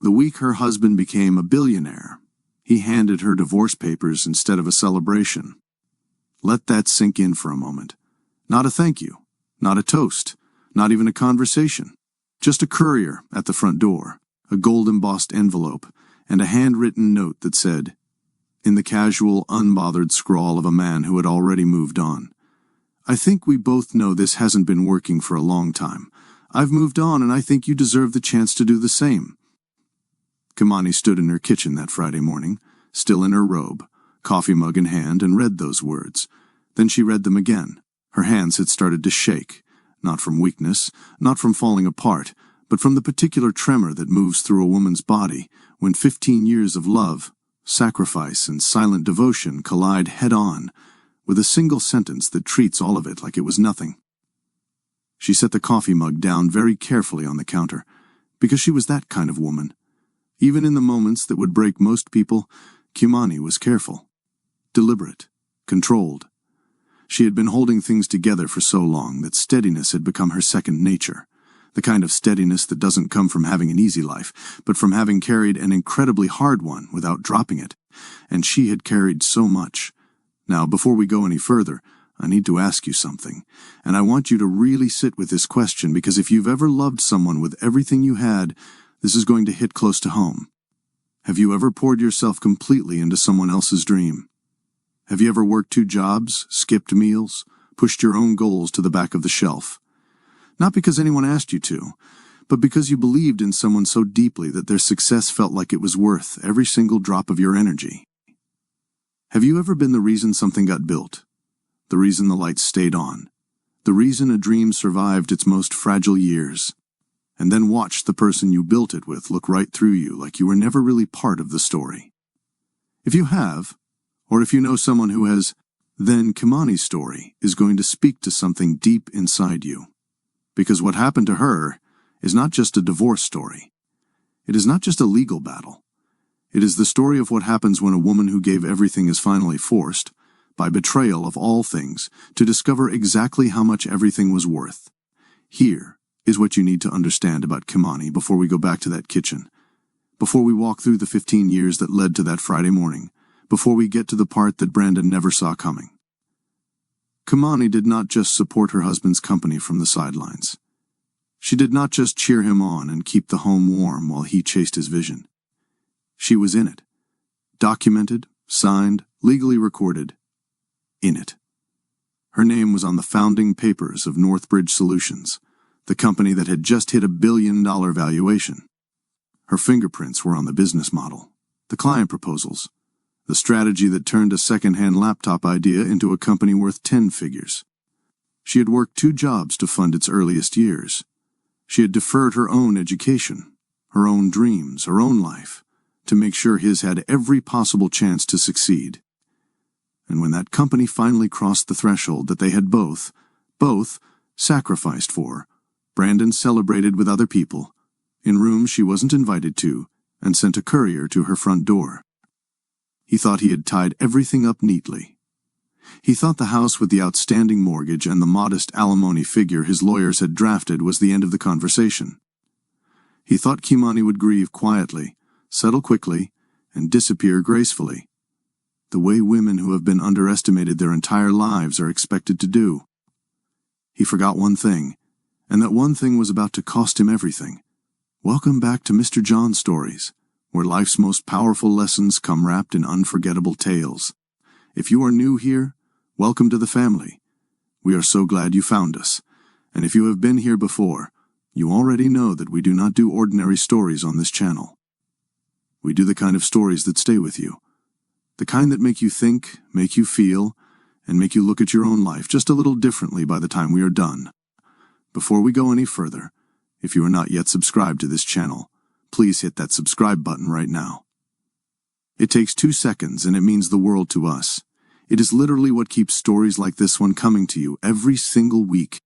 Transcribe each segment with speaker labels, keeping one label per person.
Speaker 1: The week her husband became a billionaire, he handed her divorce papers instead of a celebration. Let that sink in for a moment. Not a thank you, not a toast, not even a conversation. Just a courier at the front door, a gold-embossed envelope, and a handwritten note that said, in the casual, unbothered scrawl of a man who had already moved on, I think we both know this hasn't been working for a long time. I've moved on, and I think you deserve the chance to do the same. Kimani stood in her kitchen that Friday morning, still in her robe, coffee mug in hand, and read those words. Then she read them again. Her hands had started to shake, not from weakness, not from falling apart, but from the particular tremor that moves through a woman's body when 15 years of love, sacrifice, and silent devotion collide head-on with a single sentence that treats all of it like it was nothing. She set the coffee mug down very carefully on the counter, because she was that kind of woman. Even in the moments that would break most people, Kimani was careful, deliberate, controlled. She had been holding things together for so long that steadiness had become her second nature, the kind of steadiness that doesn't come from having an easy life, but from having carried an incredibly hard one without dropping it, and she had carried so much. Now, before we go any further, I need to ask you something, and I want you to really sit with this question, because if you've ever loved someone with everything you had, this is going to hit close to home. Have you ever poured yourself completely into someone else's dream? Have you ever worked 2 jobs, skipped meals, pushed your own goals to the back of the shelf? Not because anyone asked you to, but because you believed in someone so deeply that their success felt like it was worth every single drop of your energy. Have you ever been the reason something got built? The reason the lights stayed on? The reason a dream survived its most fragile years? And then watched the person you built it with look right through you like you were never really part of the story? If you have, or if you know someone who has, then Kimani's story is going to speak to something deep inside you. Because what happened to her is not just a divorce story. It is not just a legal battle. It is the story of what happens when a woman who gave everything is finally forced, by betrayal of all things, to discover exactly how much everything was worth. Here is what you need to understand about Kimani before we go back to that kitchen, before we walk through the 15 years that led to that Friday morning, before we get to the part that Brandon never saw coming. Kimani did not just support her husband's company from the sidelines. She did not just cheer him on and keep the home warm while he chased his vision. She was in it, documented, signed, legally recorded, in it. Her name was on the founding papers of Northbridge Solutions, the company that had just hit $1 billion valuation. Her fingerprints were on the business model, the client proposals, the strategy that turned a second-hand laptop idea into a company worth 10 figures. She had worked 2 jobs to fund its earliest years. She had deferred her own education, her own dreams, her own life, to make sure his had every possible chance to succeed. And when that company finally crossed the threshold that they had both sacrificed for, Brandon celebrated with other people, in rooms she wasn't invited to, and sent a courier to her front door. He thought he had tied everything up neatly. He thought the house with the outstanding mortgage and the modest alimony figure his lawyers had drafted was the end of the conversation. He thought Kimani would grieve quietly, settle quickly, and disappear gracefully, the way women who have been underestimated their entire lives are expected to do. He forgot one thing, and that one thing was about to cost him everything. Welcome back to Mr. John Stories, where life's most powerful lessons come wrapped in unforgettable tales. If you are new here, welcome to the family. We are so glad you found us, and if you have been here before, you already know that we do not do ordinary stories on this channel. We do the kind of stories that stay with you, the kind that make you think, make you feel, and make you look at your own life just a little differently by the time we are done. Before we go any further, if you are not yet subscribed to this channel, please hit that subscribe button right now. It takes 2 seconds and it means the world to us. It is literally what keeps stories like this one coming to you every single week.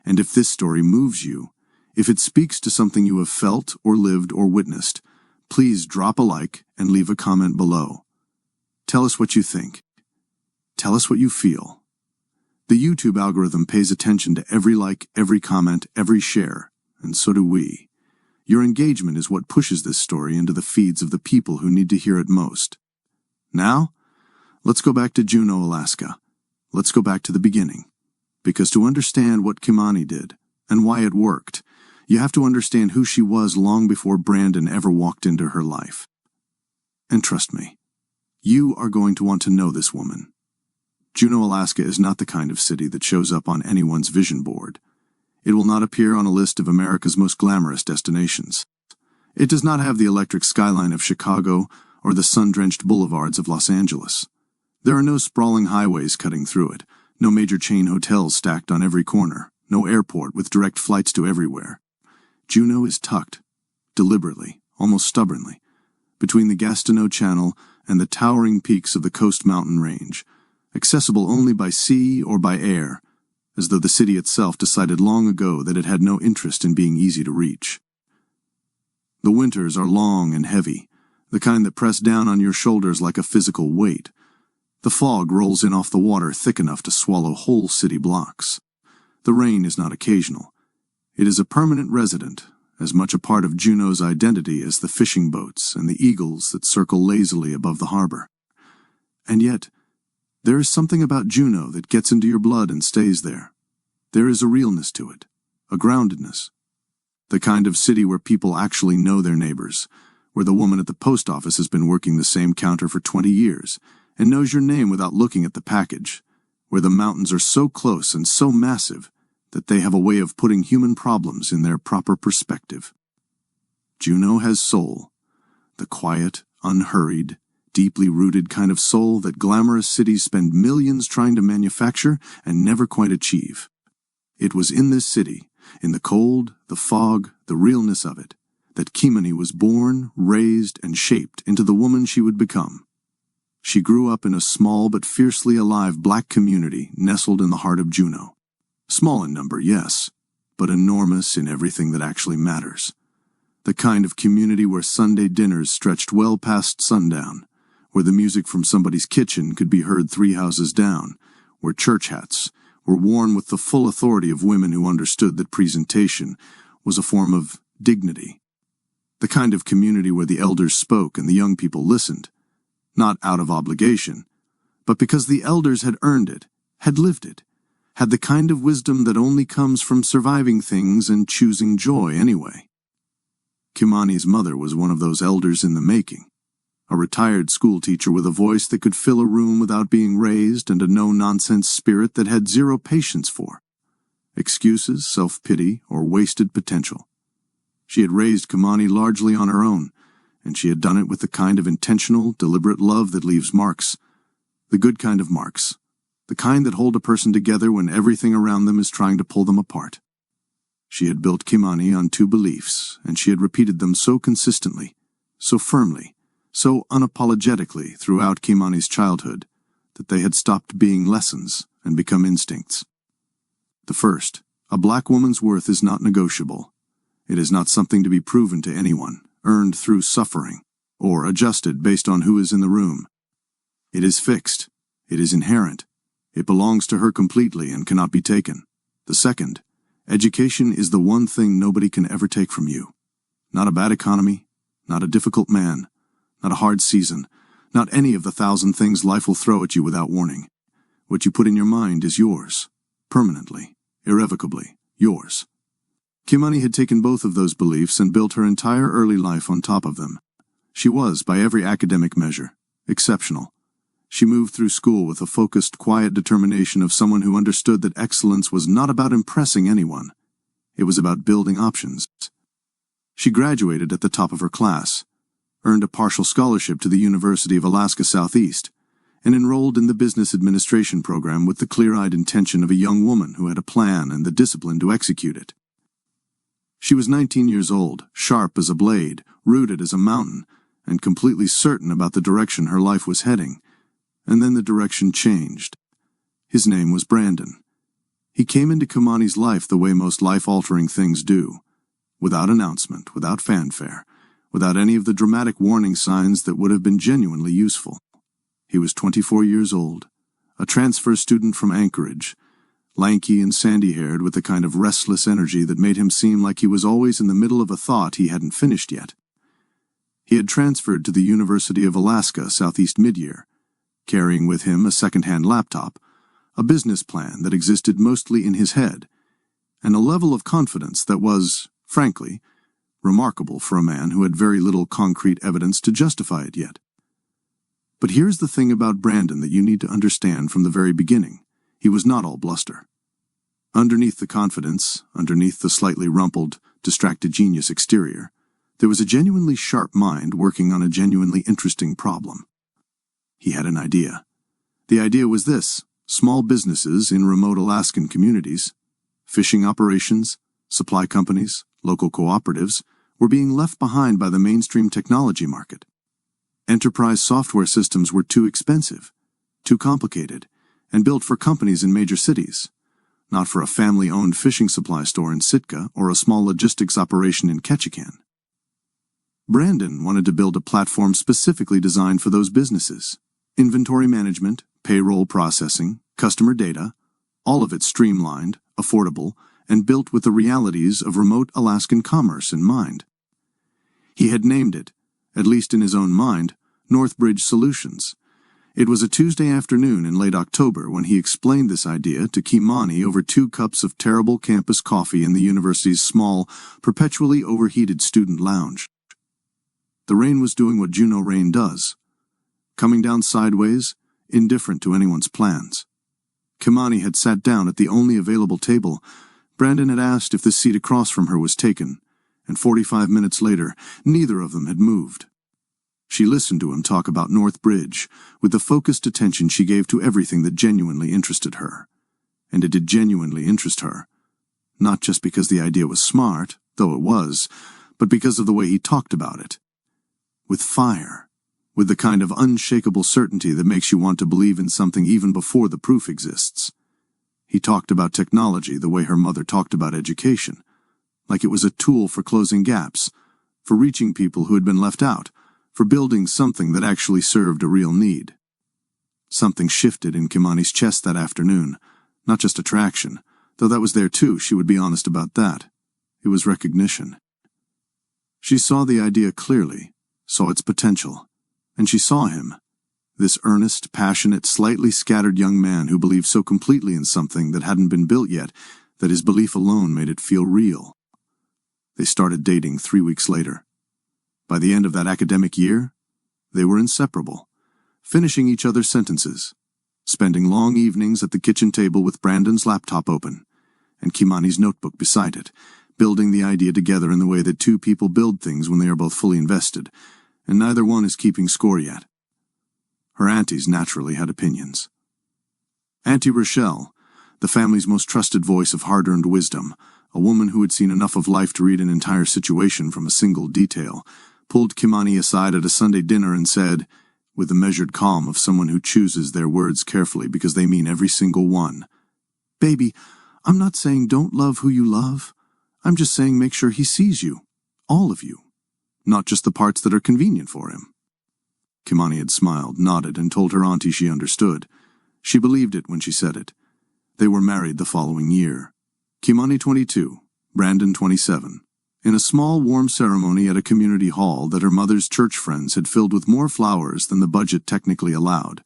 Speaker 1: And if this story moves you, if it speaks to something you have felt or lived or witnessed, please drop a like and leave a comment below. Tell us what you think. Tell us what you feel. The YouTube algorithm pays attention to every like, every comment, every share, and so do we. Your engagement is what pushes this story into the feeds of the people who need to hear it most. Now, let's go back to Juneau, Alaska. Let's go back to the beginning. Because to understand what Kimani did, and why it worked, you have to understand who she was long before Brandon ever walked into her life. And trust me, you are going to want to know this woman. Juneau, Alaska is not the kind of city that shows up on anyone's vision board. It will not appear on a list of America's most glamorous destinations. It does not have the electric skyline of Chicago or the sun-drenched boulevards of Los Angeles. There are no sprawling highways cutting through it, no major chain hotels stacked on every corner, no airport with direct flights to everywhere. Juneau is tucked, deliberately, almost stubbornly, between the Gastineau Channel and the towering peaks of the Coast Mountain Range, accessible only by sea or by air, as though the city itself decided long ago that it had no interest in being easy to reach. The winters are long and heavy, the kind that press down on your shoulders like a physical weight. The fog rolls in off the water thick enough to swallow whole city blocks. The rain is not occasional. It is a permanent resident, as much a part of Juneau's identity as the fishing boats and the eagles that circle lazily above the harbor. And yet, there is something about Juneau that gets into your blood and stays there. There is a realness to it, a groundedness. The kind of city where people actually know their neighbors, where the woman at the post office has been working the same counter for 20 years and knows your name without looking at the package, where the mountains are so close and so massive that they have a way of putting human problems in their proper perspective. Juneau has soul, the quiet, unhurried, deeply rooted kind of soul that glamorous cities spend millions trying to manufacture and never quite achieve. It was in this city, in the cold, the fog, the realness of it, that Kimani was born, raised, and shaped into the woman she would become. She grew up in a small but fiercely alive black community nestled in the heart of Juneau. Small in number, yes, but enormous in everything that actually matters. The kind of community where Sunday dinners stretched well past sundown, where the music from somebody's kitchen could be heard 3 houses down, where church hats were worn with the full authority of women who understood that presentation was a form of dignity. The kind of community where the elders spoke and the young people listened, not out of obligation, but because the elders had earned it, had lived it, had the kind of wisdom that only comes from surviving things and choosing joy anyway. Kimani's mother was one of those elders in the making. A retired schoolteacher with a voice that could fill a room without being raised and a no-nonsense spirit that had zero patience for excuses, self-pity, or wasted potential. She had raised Kimani largely on her own, and she had done it with the kind of intentional, deliberate love that leaves marks, the good kind of marks, the kind that hold a person together when everything around them is trying to pull them apart. She had built Kimani on 2 beliefs, and she had repeated them so consistently, so firmly, so unapologetically throughout Kimani's childhood that they had stopped being lessons and become instincts. The first, a black woman's worth is not negotiable. It is not something to be proven to anyone, earned through suffering, or adjusted based on who is in the room. It is fixed. It is inherent. It belongs to her completely and cannot be taken. The second, education is the one thing nobody can ever take from you. Not a bad economy, not a difficult man, not a hard season, not any of the 1,000 things life will throw at you without warning. What you put in your mind is yours, permanently, irrevocably, yours. Kimani had taken both of those beliefs and built her entire early life on top of them. She was, by every academic measure, exceptional. She moved through school with a focused, quiet determination of someone who understood that excellence was not about impressing anyone. It was about building options. She graduated at the top of her class, earned a partial scholarship to the University of Alaska Southeast, and enrolled in the business administration program with the clear-eyed intention of a young woman who had a plan and the discipline to execute it. She was 19 years old, sharp as a blade, rooted as a mountain, and completely certain about the direction her life was heading. And then the direction changed. His name was Brandon. He came into Kimani's life the way most life-altering things do, without announcement, without fanfare, without any of the dramatic warning signs that would have been genuinely useful. He was 24 years old, a transfer student from Anchorage, lanky and sandy-haired with the kind of restless energy that made him seem like he was always in the middle of a thought he hadn't finished yet. He had transferred to the University of Alaska Southeast mid-year, carrying with him a second-hand laptop, a business plan that existed mostly in his head, and a level of confidence that was, frankly, remarkable for a man who had very little concrete evidence to justify it yet. But here's the thing about Brandon that you need to understand from the very beginning. He was not all bluster. Underneath the confidence, underneath the slightly rumpled, distracted genius exterior, there was a genuinely sharp mind working on a genuinely interesting problem. He had an idea. The idea was this: small businesses in remote Alaskan communities, fishing operations, supply companies, local cooperatives, were being left behind by the mainstream technology market. Enterprise software systems were too expensive, too complicated, and built for companies in major cities, not for a family-owned fishing supply store in Sitka or a small logistics operation in Ketchikan. Brandon wanted to build a platform specifically designed for those businesses. Inventory management, payroll processing, customer data, all of it streamlined, affordable, and built with the realities of remote Alaskan commerce in mind. He had named it, at least in his own mind, Northbridge Solutions. It was a Tuesday afternoon in late October when he explained this idea to Kimani over 2 cups of terrible campus coffee in the university's small, perpetually overheated student lounge. The rain was doing what Juneau rain does, coming down sideways, indifferent to anyone's plans. Kimani had sat down at the only available table. Brandon had asked if the seat across from her was taken, and 45 minutes later, neither of them had moved. She listened to him talk about Northbridge with the focused attention she gave to everything that genuinely interested her. And it did genuinely interest her, not just because the idea was smart, though it was, but because of the way he talked about it. With fire, with the kind of unshakable certainty that makes you want to believe in something even before the proof exists. He talked about technology the way her mother talked about education, like it was a tool for closing gaps, for reaching people who had been left out, for building something that actually served a real need. Something shifted in Kimani's chest that afternoon, not just attraction, though that was there too, she would be honest about that. It was recognition. She saw the idea clearly, saw its potential, and she saw him, this earnest, passionate, slightly scattered young man who believed so completely in something that hadn't been built yet that his belief alone made it feel real. They started dating 3 weeks later. By the end of that academic year, they were inseparable, finishing each other's sentences, spending long evenings at the kitchen table with Brandon's laptop open, and Kimani's notebook beside it, building the idea together in the way that 2 people build things when they are both fully invested, and neither one is keeping score yet. Her aunties naturally had opinions. Auntie Rochelle, the family's most trusted voice of hard-earned wisdom, a woman who had seen enough of life to read an entire situation from a single detail, pulled Kimani aside at a Sunday dinner and said, with the measured calm of someone who chooses their words carefully because they mean every single one, "Baby, I'm not saying don't love who you love. I'm just saying make sure he sees you, all of you, not just the parts that are convenient for him." Kimani had smiled, nodded, and told her auntie she understood. She believed it when she said it. They were married the following year. Kimani 22, Brandon 27, in a small, warm ceremony at a community hall that her mother's church friends had filled with more flowers than the budget technically allowed.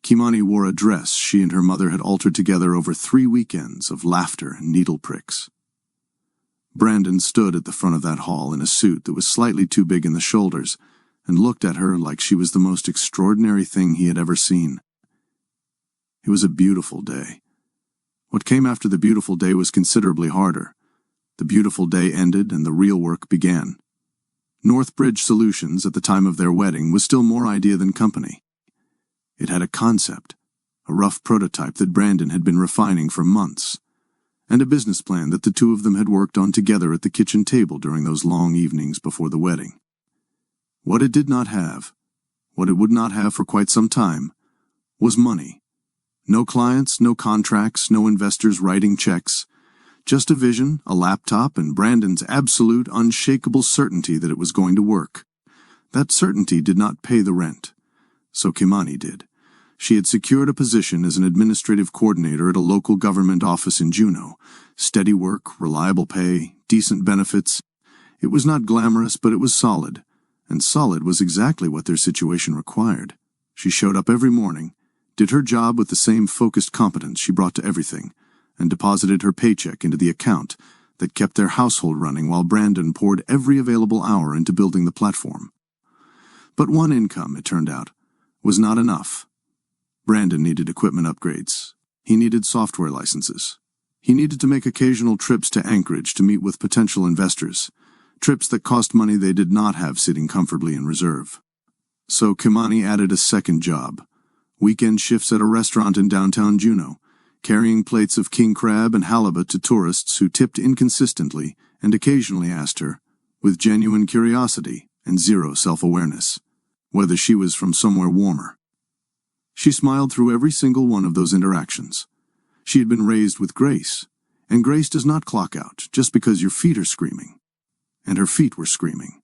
Speaker 1: Kimani wore a dress she and her mother had altered together over 3 weekends of laughter and needle pricks. Brandon stood at the front of that hall in a suit that was slightly too big in the shoulders and looked at her like she was the most extraordinary thing he had ever seen. It was a beautiful day. What came after the beautiful day was considerably harder. The beautiful day ended and the real work began. Northbridge Solutions at the time of their wedding was still more idea than company. It had a concept, a rough prototype that Brandon had been refining for months, and a business plan that the 2 of them had worked on together at the kitchen table during those long evenings before the wedding. What it did not have, what it would not have for quite some time, was money. No clients, no contracts, no investors writing checks, just a vision, a laptop, and Brandon's absolute, unshakable certainty that it was going to work. That certainty did not pay the rent. So Kimani did. She had secured a position as an administrative coordinator at a local government office in Juneau. Steady work, reliable pay, decent benefits. It was not glamorous, but it was solid. And solid was exactly what their situation required. She showed up every morning, did her job with the same focused competence she brought to everything, and deposited her paycheck into the account that kept their household running while Brandon poured every available hour into building the platform. But one income, it turned out, was not enough. Brandon needed equipment upgrades. He needed software licenses. He needed to make occasional trips to Anchorage to meet with potential investors, trips that cost money they did not have sitting comfortably in reserve. So Kimani added a second job, weekend shifts at a restaurant in downtown Juneau, carrying plates of king crab and halibut to tourists who tipped inconsistently and occasionally asked her, with genuine curiosity and zero self-awareness, whether she was from somewhere warmer. She smiled through every single one of those interactions. She had been raised with grace, and grace does not clock out just because your feet are screaming. And her feet were screaming.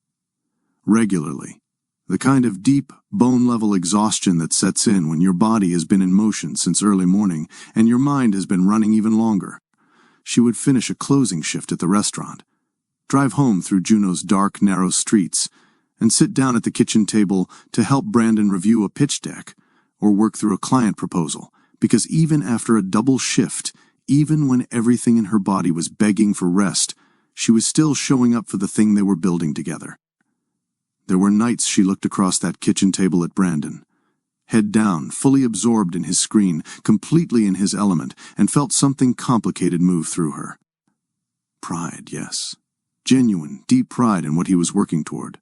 Speaker 1: Regularly. The kind of deep, bone-level exhaustion that sets in when your body has been in motion since early morning and your mind has been running even longer. She would finish a closing shift at the restaurant, drive home through Juneau's dark, narrow streets, and sit down at the kitchen table to help Brandon review a pitch deck or work through a client proposal, because even after a double shift, even when everything in her body was begging for rest, she was still showing up for the thing they were building together. There were nights she looked across that kitchen table at Brandon, head down, fully absorbed in his screen, completely in his element, and felt something complicated move through her. Pride, yes. Genuine, deep pride in what he was working toward.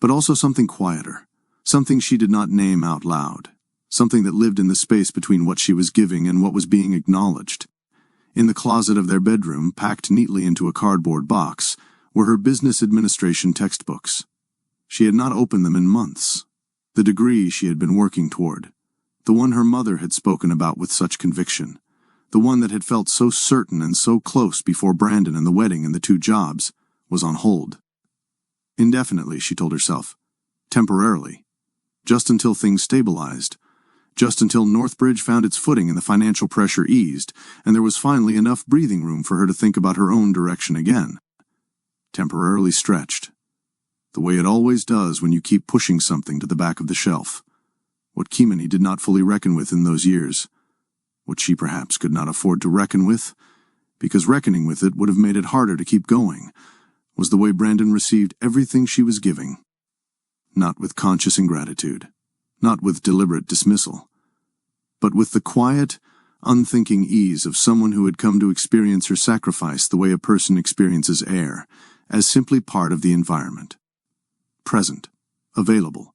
Speaker 1: But also something quieter, something she did not name out loud, something that lived in the space between what she was giving and what was being acknowledged. In the closet of their bedroom, packed neatly into a cardboard box, were her business administration textbooks. She had not opened them in months. The degree she had been working toward, the one her mother had spoken about with such conviction, the one that had felt so certain and so close before Brandon and the wedding and the 2 jobs, was on hold. Indefinitely, she told herself. Temporarily. Just until things stabilized. Just until Northbridge found its footing and the financial pressure eased, and there was finally enough breathing room for her to think about her own direction again. Temporarily stretched. The way it always does when you keep pushing something to the back of the shelf. What Kimani did not fully reckon with in those years. What she perhaps could not afford to reckon with, because reckoning with it would have made it harder to keep going, was the way Brandon received everything she was giving. Not with conscious ingratitude. Not with deliberate dismissal, but with the quiet, unthinking ease of someone who had come to experience her sacrifice the way a person experiences air, as simply part of the environment. Present, available,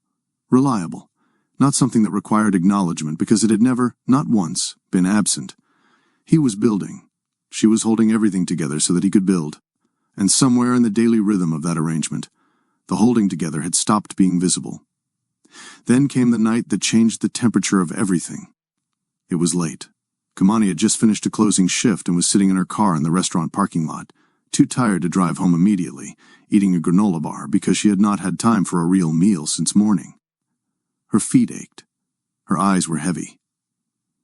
Speaker 1: reliable, not something that required acknowledgement because it had never, not once, been absent. He was building. She was holding everything together so that he could build, and somewhere in the daily rhythm of that arrangement, the holding together had stopped being visible. Then came the night that changed the temperature of everything. It was late. Kimani had just finished a closing shift and was sitting in her car in the restaurant parking lot, too tired to drive home immediately, eating a granola bar because she had not had time for a real meal since morning. Her feet ached. Her eyes were heavy.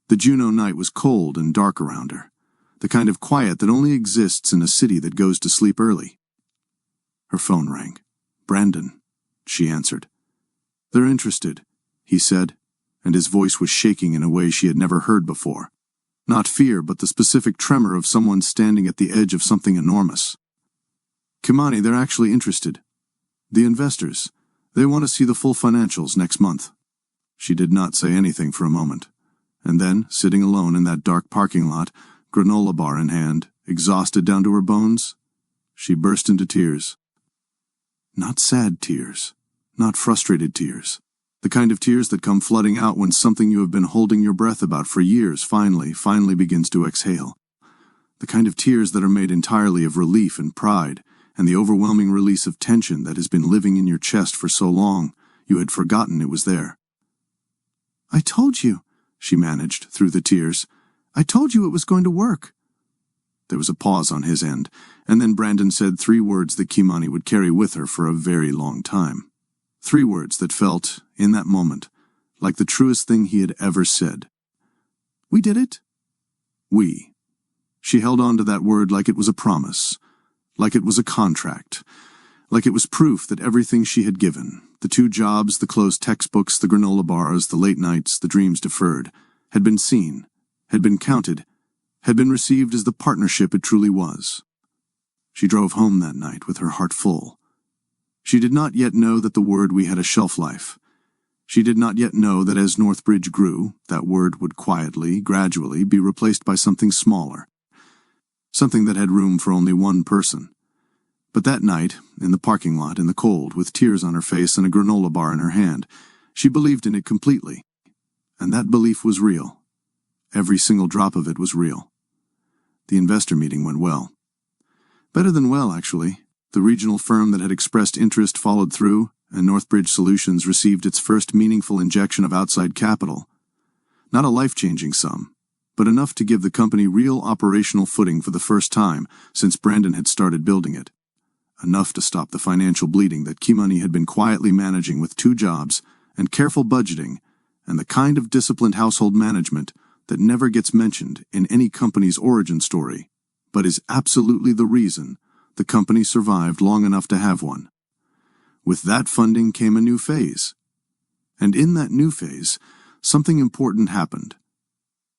Speaker 1: The Juneau night was cold and dark around her, the kind of quiet that only exists in a city that goes to sleep early. Her phone rang. "Brandon," she answered. "They're interested," he said, and his voice was shaking in a way she had never heard before. Not fear, but the specific tremor of someone standing at the edge of something enormous. "Kimani, they're actually interested. The investors. They want to see the full financials next month." She did not say anything for a moment, and then, sitting alone in that dark parking lot, granola bar in hand, exhausted down to her bones, she burst into tears. Not sad tears. Not frustrated tears. The kind of tears that come flooding out when something you have been holding your breath about for years finally begins to exhale. The kind of tears that are made entirely of relief and pride, and the overwhelming release of tension that has been living in your chest for so long, you had forgotten it was there. "I told you," she managed, through the tears. "I told you it was going to work." There was a pause on his end, and then Brandon said 3 words that Kimani would carry with her for a very long time. 3 words that felt, in that moment, like the truest thing he had ever said. "We did it?" We. She held on to that word like it was a promise, like it was a contract, like it was proof that everything she had given, the 2 jobs, the closed textbooks, the granola bars, the late nights, the dreams deferred, had been seen, had been counted, had been received as the partnership it truly was. She drove home that night with her heart full. She did not yet know that the word "we" had a shelf life. She did not yet know that as Northbridge grew, that word would quietly, gradually, be replaced by something smaller, something that had room for only one person. But that night, in the parking lot, in the cold, with tears on her face and a granola bar in her hand, she believed in it completely. And that belief was real. Every single drop of it was real. The investor meeting went well. Better than well, actually. The regional firm that had expressed interest followed through, and Northbridge Solutions received its first meaningful injection of outside capital. Not a life-changing sum, but enough to give the company real operational footing for the first time since Brandon had started building it. Enough to stop the financial bleeding that Kimani had been quietly managing with 2 jobs and careful budgeting and the kind of disciplined household management that never gets mentioned in any company's origin story, but is absolutely the reason the company survived long enough to have one. With that funding came a new phase. And in that new phase, something important happened.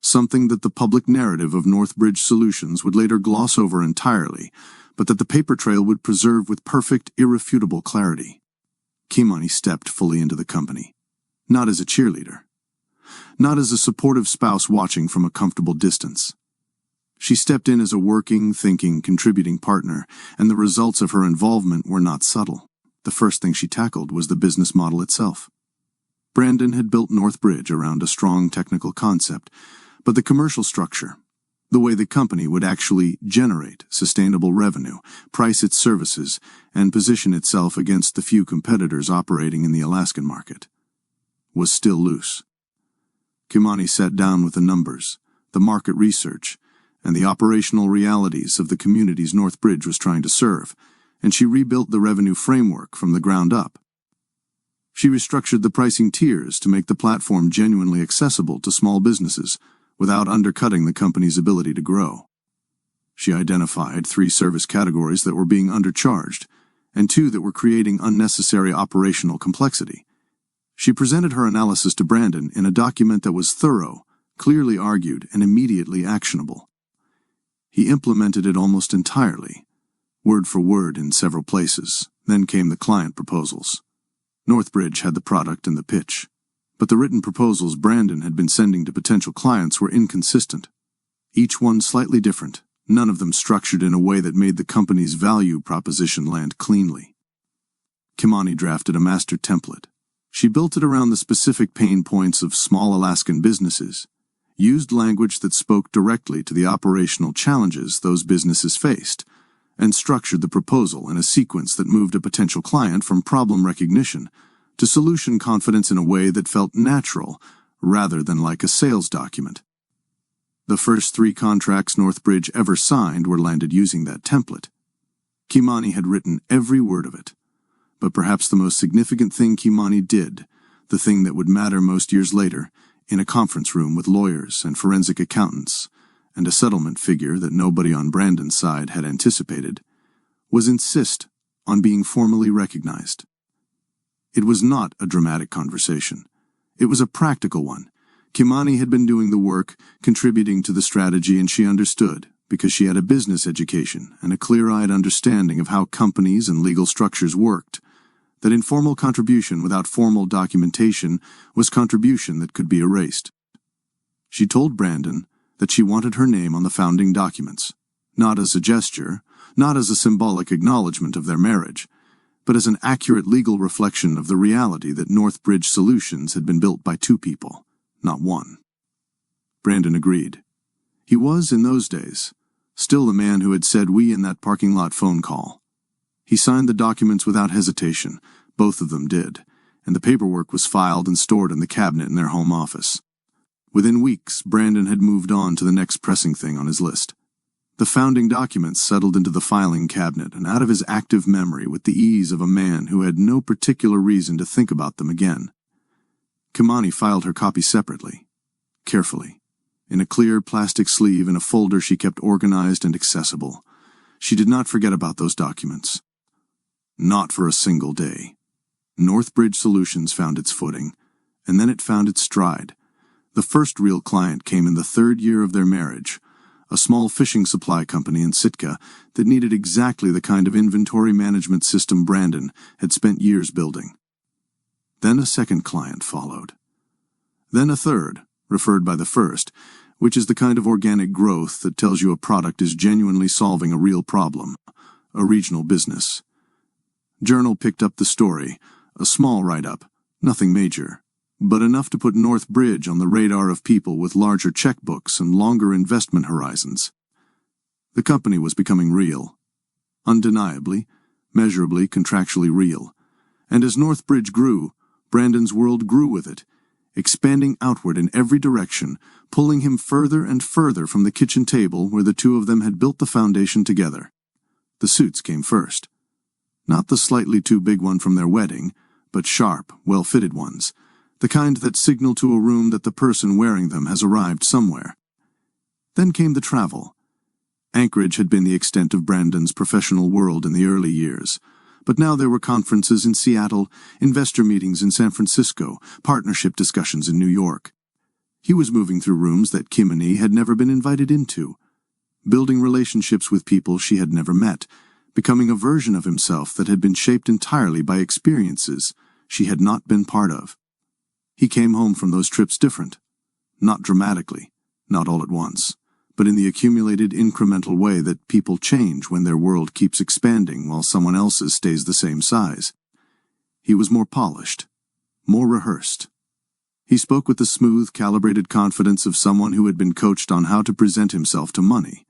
Speaker 1: Something that the public narrative of Northbridge Solutions would later gloss over entirely, but that the paper trail would preserve with perfect, irrefutable clarity. Kimani stepped fully into the company. Not as a cheerleader. Not as a supportive spouse watching from a comfortable distance. She stepped in as a working, thinking, contributing partner, and the results of her involvement were not subtle. The first thing she tackled was the business model itself. Brandon had built Northbridge around a strong technical concept, but the commercial structure, the way the company would actually generate sustainable revenue, price its services, and position itself against the few competitors operating in the Alaskan market, was still loose. Kimani sat down with the numbers, the market research, and the operational realities of the communities Northbridge was trying to serve, and she rebuilt the revenue framework from the ground up. She restructured the pricing tiers to make the platform genuinely accessible to small businesses without undercutting the company's ability to grow. She identified 3 service categories that were being undercharged, and 2 that were creating unnecessary operational complexity. She presented her analysis to Brandon in a document that was thorough, clearly argued, and immediately actionable. He implemented it almost entirely, word for word in several places. Then came the client proposals. Northbridge had the product and the pitch, but the written proposals Brandon had been sending to potential clients were inconsistent. Each one slightly different, none of them structured in a way that made the company's value proposition land cleanly. Kimani drafted a master template. She built it around the specific pain points of small Alaskan businesses, used language that spoke directly to the operational challenges those businesses faced, and structured the proposal in a sequence that moved a potential client from problem recognition to solution confidence in a way that felt natural rather than like a sales document. The first 3 contracts Northbridge ever signed were landed using that template. Kimani had written every word of it, but perhaps the most significant thing Kimani did, the thing that would matter most years later, in a conference room with lawyers and forensic accountants, and a settlement figure that nobody on Brandon's side had anticipated, was insist on being formally recognized. It was not a dramatic conversation. It was a practical one. Kimani had been doing the work, contributing to the strategy, and she understood, because she had a business education and a clear-eyed understanding of how companies and legal structures worked, that informal contribution without formal documentation was contribution that could be erased. She told Brandon that she wanted her name on the founding documents, not as a gesture, not as a symbolic acknowledgement of their marriage, but as an accurate legal reflection of the reality that Northbridge Solutions had been built by 2 people, not 1. Brandon agreed. He was, in those days, still the man who had said "we" in that parking lot phone call. He signed the documents without hesitation, both of them did, and the paperwork was filed and stored in the cabinet in their home office. Within weeks, Brandon had moved on to the next pressing thing on his list. The founding documents settled into the filing cabinet and out of his active memory with the ease of a man who had no particular reason to think about them again. Kimani filed her copy separately, carefully, in a clear plastic sleeve in a folder she kept organized and accessible. She did not forget about those documents. Not for a single day. Northbridge Solutions found its footing, and then it found its stride. The first real client came in the 3rd year of their marriage, a small fishing supply company in Sitka that needed exactly the kind of inventory management system Brandon had spent years building. Then a second client followed. Then a third, referred by the first, which is the kind of organic growth that tells you a product is genuinely solving a real problem, a regional business. Journal picked up the story, a small write-up, nothing major, but enough to put Northbridge on the radar of people with larger checkbooks and longer investment horizons. The company was becoming real. Undeniably, measurably, contractually real. And as Northbridge grew, Brandon's world grew with it, expanding outward in every direction, pulling him further and further from the kitchen table where the two of them had built the foundation together. The suits came first. Not the slightly too big one from their wedding, but sharp, well-fitted ones, the kind that signal to a room that the person wearing them has arrived somewhere. Then came the travel. Anchorage had been the extent of Brandon's professional world in the early years, but now there were conferences in Seattle, investor meetings in San Francisco, partnership discussions in New York. He was moving through rooms that Kimani had never been invited into, building relationships with people she had never met, becoming a version of himself that had been shaped entirely by experiences she had not been part of. He came home from those trips different, not dramatically, not all at once, but in the accumulated incremental way that people change when their world keeps expanding while someone else's stays the same size. He was more polished, more rehearsed. He spoke with the smooth, calibrated confidence of someone who had been coached on how to present himself to money,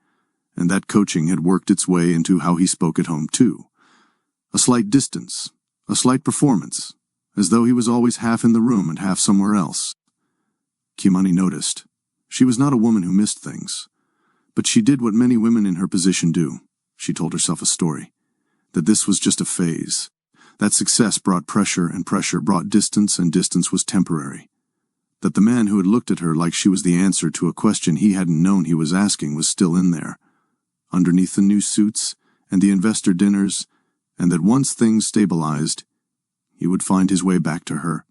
Speaker 1: and that coaching had worked its way into how he spoke at home too. A slight distance, a slight performance, as though he was always half in the room and half somewhere else. Kimani noticed. She was not a woman who missed things, but she did what many women in her position do. She told herself a story, that this was just a phase, that success brought pressure and pressure brought distance and distance was temporary, that the man who had looked at her like she was the answer to a question he hadn't known he was asking was still in there, underneath the new suits and the investor dinners, and that once things stabilized, he would find his way back to her.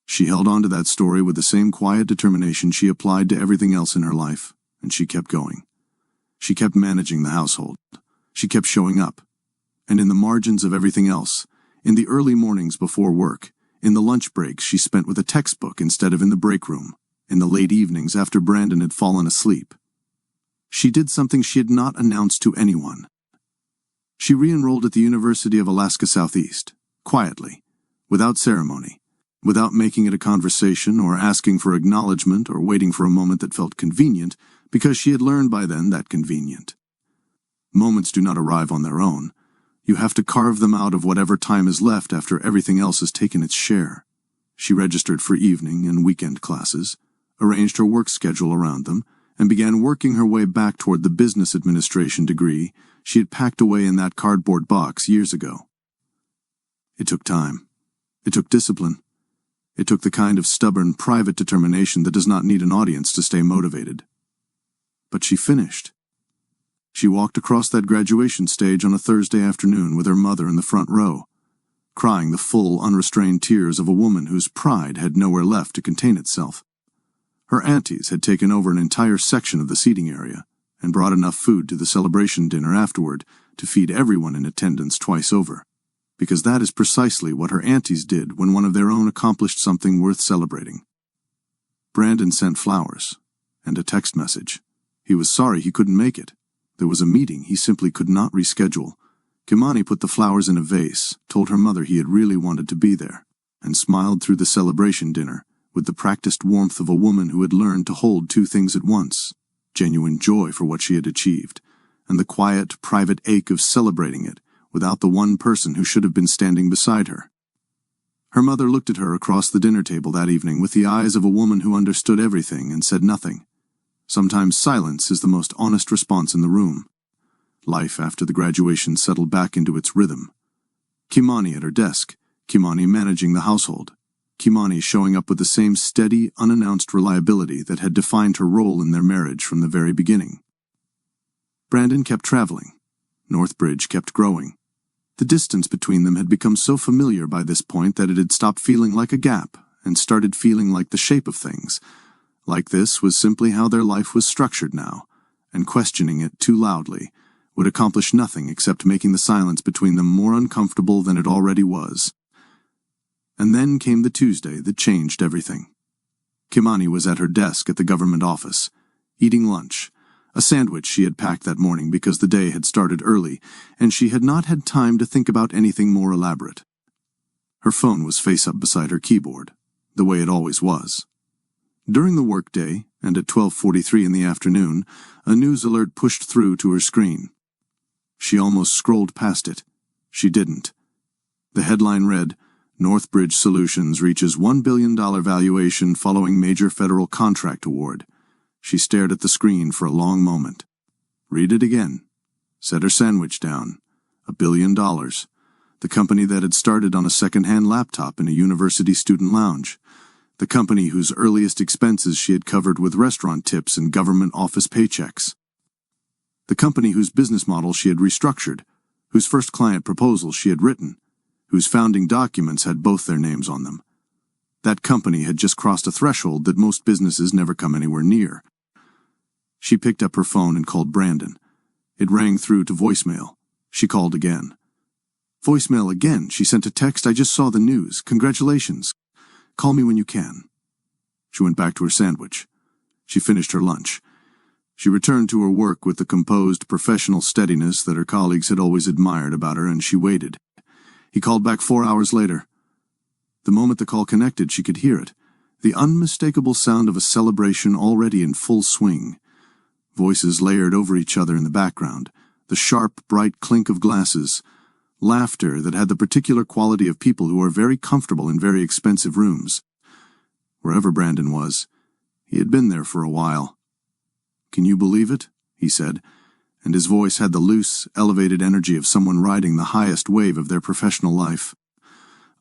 Speaker 1: She held on to that story with the same quiet determination she applied to everything else in her life, and she kept going. She kept managing the household. She kept showing up. And in the margins of everything else, in the early mornings before work, in the lunch breaks she spent with a textbook instead of in the break room, in the late evenings after Brandon had fallen asleep, she did something she had not announced to anyone. She re-enrolled at the University of Alaska Southeast, quietly, without ceremony, without making it a conversation or asking for acknowledgement or waiting for a moment that felt convenient, because she had learned by then that convenient. Moments do not arrive on their own. You have to carve them out of whatever time is left after everything else has taken its share. She registered for evening and weekend classes, arranged her work schedule around them, and began working her way back toward the business administration degree she had packed away in that cardboard box years ago. It took time. It took discipline. It took the kind of stubborn, private determination that does not need an audience to stay motivated. But she finished. She walked across that graduation stage on a Thursday afternoon with her mother in the front row, crying the full, unrestrained tears of a woman whose pride had nowhere left to contain itself. Her aunties had taken over an entire section of the seating area and brought enough food to the celebration dinner afterward to feed everyone in attendance twice over, because that is precisely what her aunties did when one of their own accomplished something worth celebrating. Brandon sent flowers and a text message. He was sorry he couldn't make it. There was a meeting he simply could not reschedule. Kimani put the flowers in a vase, told her mother he had really wanted to be there, and smiled through the celebration dinner with the practiced warmth of a woman who had learned to hold two things at once, genuine joy for what she had achieved, and the quiet, private ache of celebrating it without the one person who should have been standing beside her. Her mother looked at her across the dinner table that evening with the eyes of a woman who understood everything and said nothing. Sometimes silence is the most honest response in the room. Life after the graduation settled back into its rhythm. Kimani at her desk, Kimani managing the household, Kimani showing up with the same steady, unannounced reliability that had defined her role in their marriage from the very beginning. Brandon kept traveling. Northbridge kept growing. The distance between them had become so familiar by this point that it had stopped feeling like a gap and started feeling like the shape of things. Like this was simply how their life was structured now, and questioning it too loudly would accomplish nothing except making the silence between them more uncomfortable than it already was. And then came the Tuesday that changed everything. Kimani was at her desk at the government office, eating lunch, a sandwich she had packed that morning because the day had started early, and she had not had time to think about anything more elaborate. Her phone was face up beside her keyboard, the way it always was. During the workday, and at 12:43 in the afternoon, a news alert pushed through to her screen. She almost scrolled past it. She didn't. The headline read, "Northbridge Solutions reaches $1 billion valuation following major federal contract award." She stared at the screen for a long moment. Read it again. Set her sandwich down. $1 billion. The company that had started on a second-hand laptop in a university student lounge. The company whose earliest expenses she had covered with restaurant tips and government office paychecks. The company whose business model she had restructured, whose first client proposal she had written, whose founding documents had both their names on them. That company had just crossed a threshold that most businesses never come anywhere near. She picked up her phone and called Brandon. It rang through to voicemail. She called again. Voicemail again. She sent a text. "I just saw the news. Congratulations. Call me when you can." She went back to her sandwich. She finished her lunch. She returned to her work with the composed, professional steadiness that her colleagues had always admired about her, and she waited. He called back 4 hours later. The moment the call connected, she could hear it, the unmistakable sound of a celebration already in full swing. Voices layered over each other in the background, the sharp, bright clink of glasses, laughter that had the particular quality of people who are very comfortable in very expensive rooms. Wherever Brandon was, he had been there for a while. "Can you believe it?" he said, and his voice had the loose, elevated energy of someone riding the highest wave of their professional life.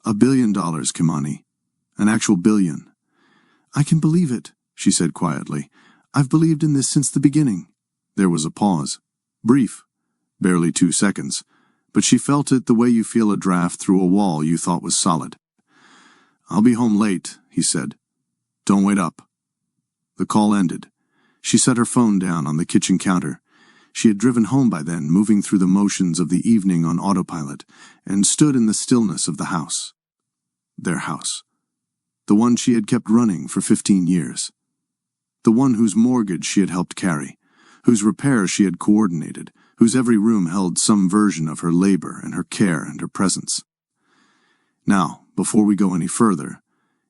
Speaker 1: $1 billion, Kimani. An actual billion. "I can believe it," she said quietly. "I've believed in this since the beginning." There was a pause. Brief. Barely 2 seconds. But she felt it the way you feel a draft through a wall you thought was solid. "I'll be home late," he said. "Don't wait up." The call ended. She set her phone down on the kitchen counter. She had driven home by then, moving through the motions of the evening on autopilot, and stood in the stillness of the house. Their house. The one she had kept running for 15 years. The one whose mortgage she had helped carry, whose repairs she had coordinated, whose every room held some version of her labor and her care and her presence. Now, before we go any further,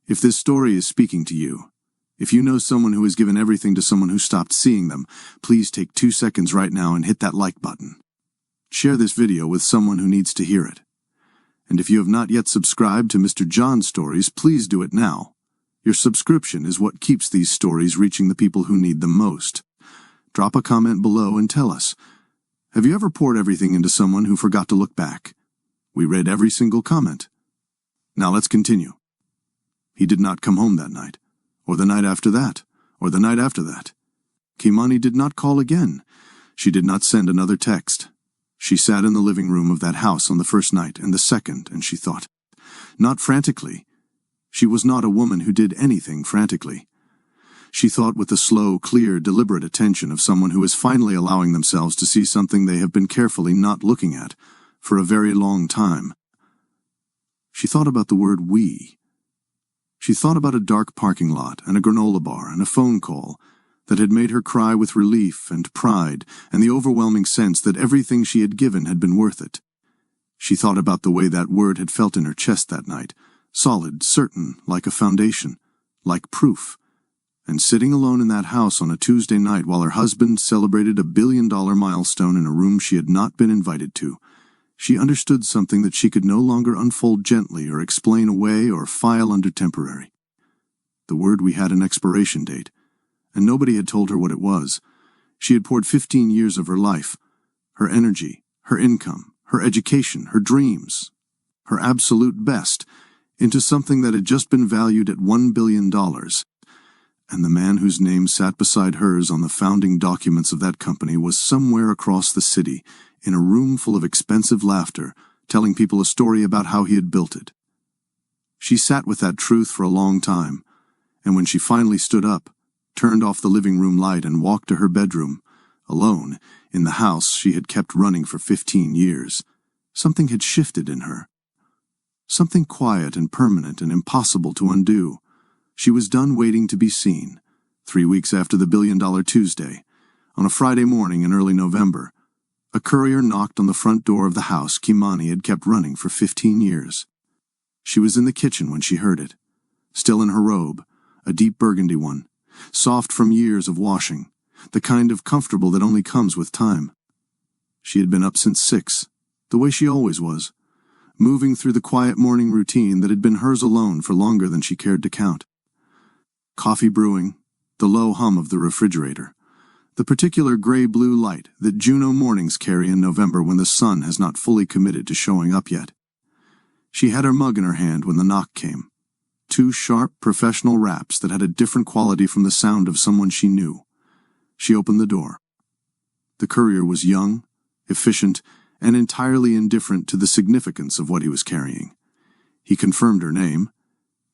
Speaker 1: if this story is speaking to you, if you know someone who has given everything to someone who stopped seeing them, please take 2 seconds right now and hit that like button. Share this video with someone who needs to hear it. And if you have not yet subscribed to Mr. John Stories, please do it now. Your subscription is what keeps these stories reaching the people who need them most. Drop a comment below and tell us, have you ever poured everything into someone who forgot to look back? We read every single comment. Now let's continue. He did not come home that night, or the night after that, or the night after that. Kimani did not call again. She did not send another text. She sat in the living room of that house on the first night and the second, and she thought. Not frantically. She was not a woman who did anything frantically. She thought with the slow, clear, deliberate attention of someone who is finally allowing themselves to see something they have been carefully not looking at for a very long time. She thought about the word "we." She thought about a dark parking lot and a granola bar and a phone call that had made her cry with relief and pride and the overwhelming sense that everything she had given had been worth it. She thought about the way that word had felt in her chest that night, solid, certain, like a foundation, like proof. And sitting alone in that house on a Tuesday night while her husband celebrated $1 billion milestone in a room she had not been invited to, she understood something that she could no longer unfold gently or explain away or file under temporary. The word "we" had an expiration date, and nobody had told her what it was. She had poured 15 years of her life, her energy, her income, her education, her dreams, her absolute best, into something that had just been valued at $1 billion, and the man whose name sat beside hers on the founding documents of that company was somewhere across the city, in a room full of expensive laughter, telling people a story about how he had built it. She sat with that truth for a long time, and when she finally stood up, turned off the living room light and walked to her bedroom, alone, in the house she had kept running for 15 years, something had shifted in her. Something quiet and permanent and impossible to undo. She was done waiting to be seen. 3 weeks after the $1 Billion Tuesday, on a Friday morning in early November, a courier knocked on the front door of the house Kimani had kept running for 15 years. She was in the kitchen when she heard it, still in her robe, a deep burgundy one, soft from years of washing, the kind of comfortable that only comes with time. She had been up since 6, the way she always was, moving through the quiet morning routine that had been hers alone for longer than she cared to count. Coffee brewing, the low hum of the refrigerator, the particular gray-blue light that Juneau mornings carry in November when the sun has not fully committed to showing up yet. She had her mug in her hand when the knock came. 2 sharp, professional raps that had a different quality from the sound of someone she knew. She opened the door. The courier was young, efficient, and entirely indifferent to the significance of what he was carrying. He confirmed her name,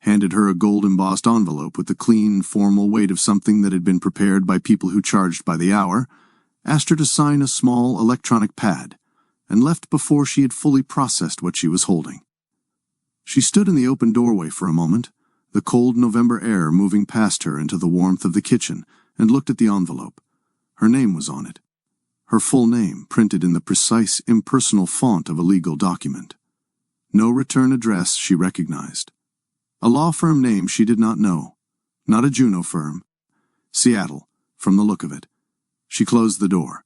Speaker 1: handed her a gold-embossed envelope with the clean, formal weight of something that had been prepared by people who charged by the hour, asked her to sign a small electronic pad, and left before she had fully processed what she was holding. She stood in the open doorway for a moment, the cold November air moving past her into the warmth of the kitchen, and looked at the envelope. Her name was on it. Her full name, printed in the precise, impersonal font of a legal document. No return address she recognized. A law firm name she did not know. Not a Juneau firm. Seattle, from the look of it. She closed the door,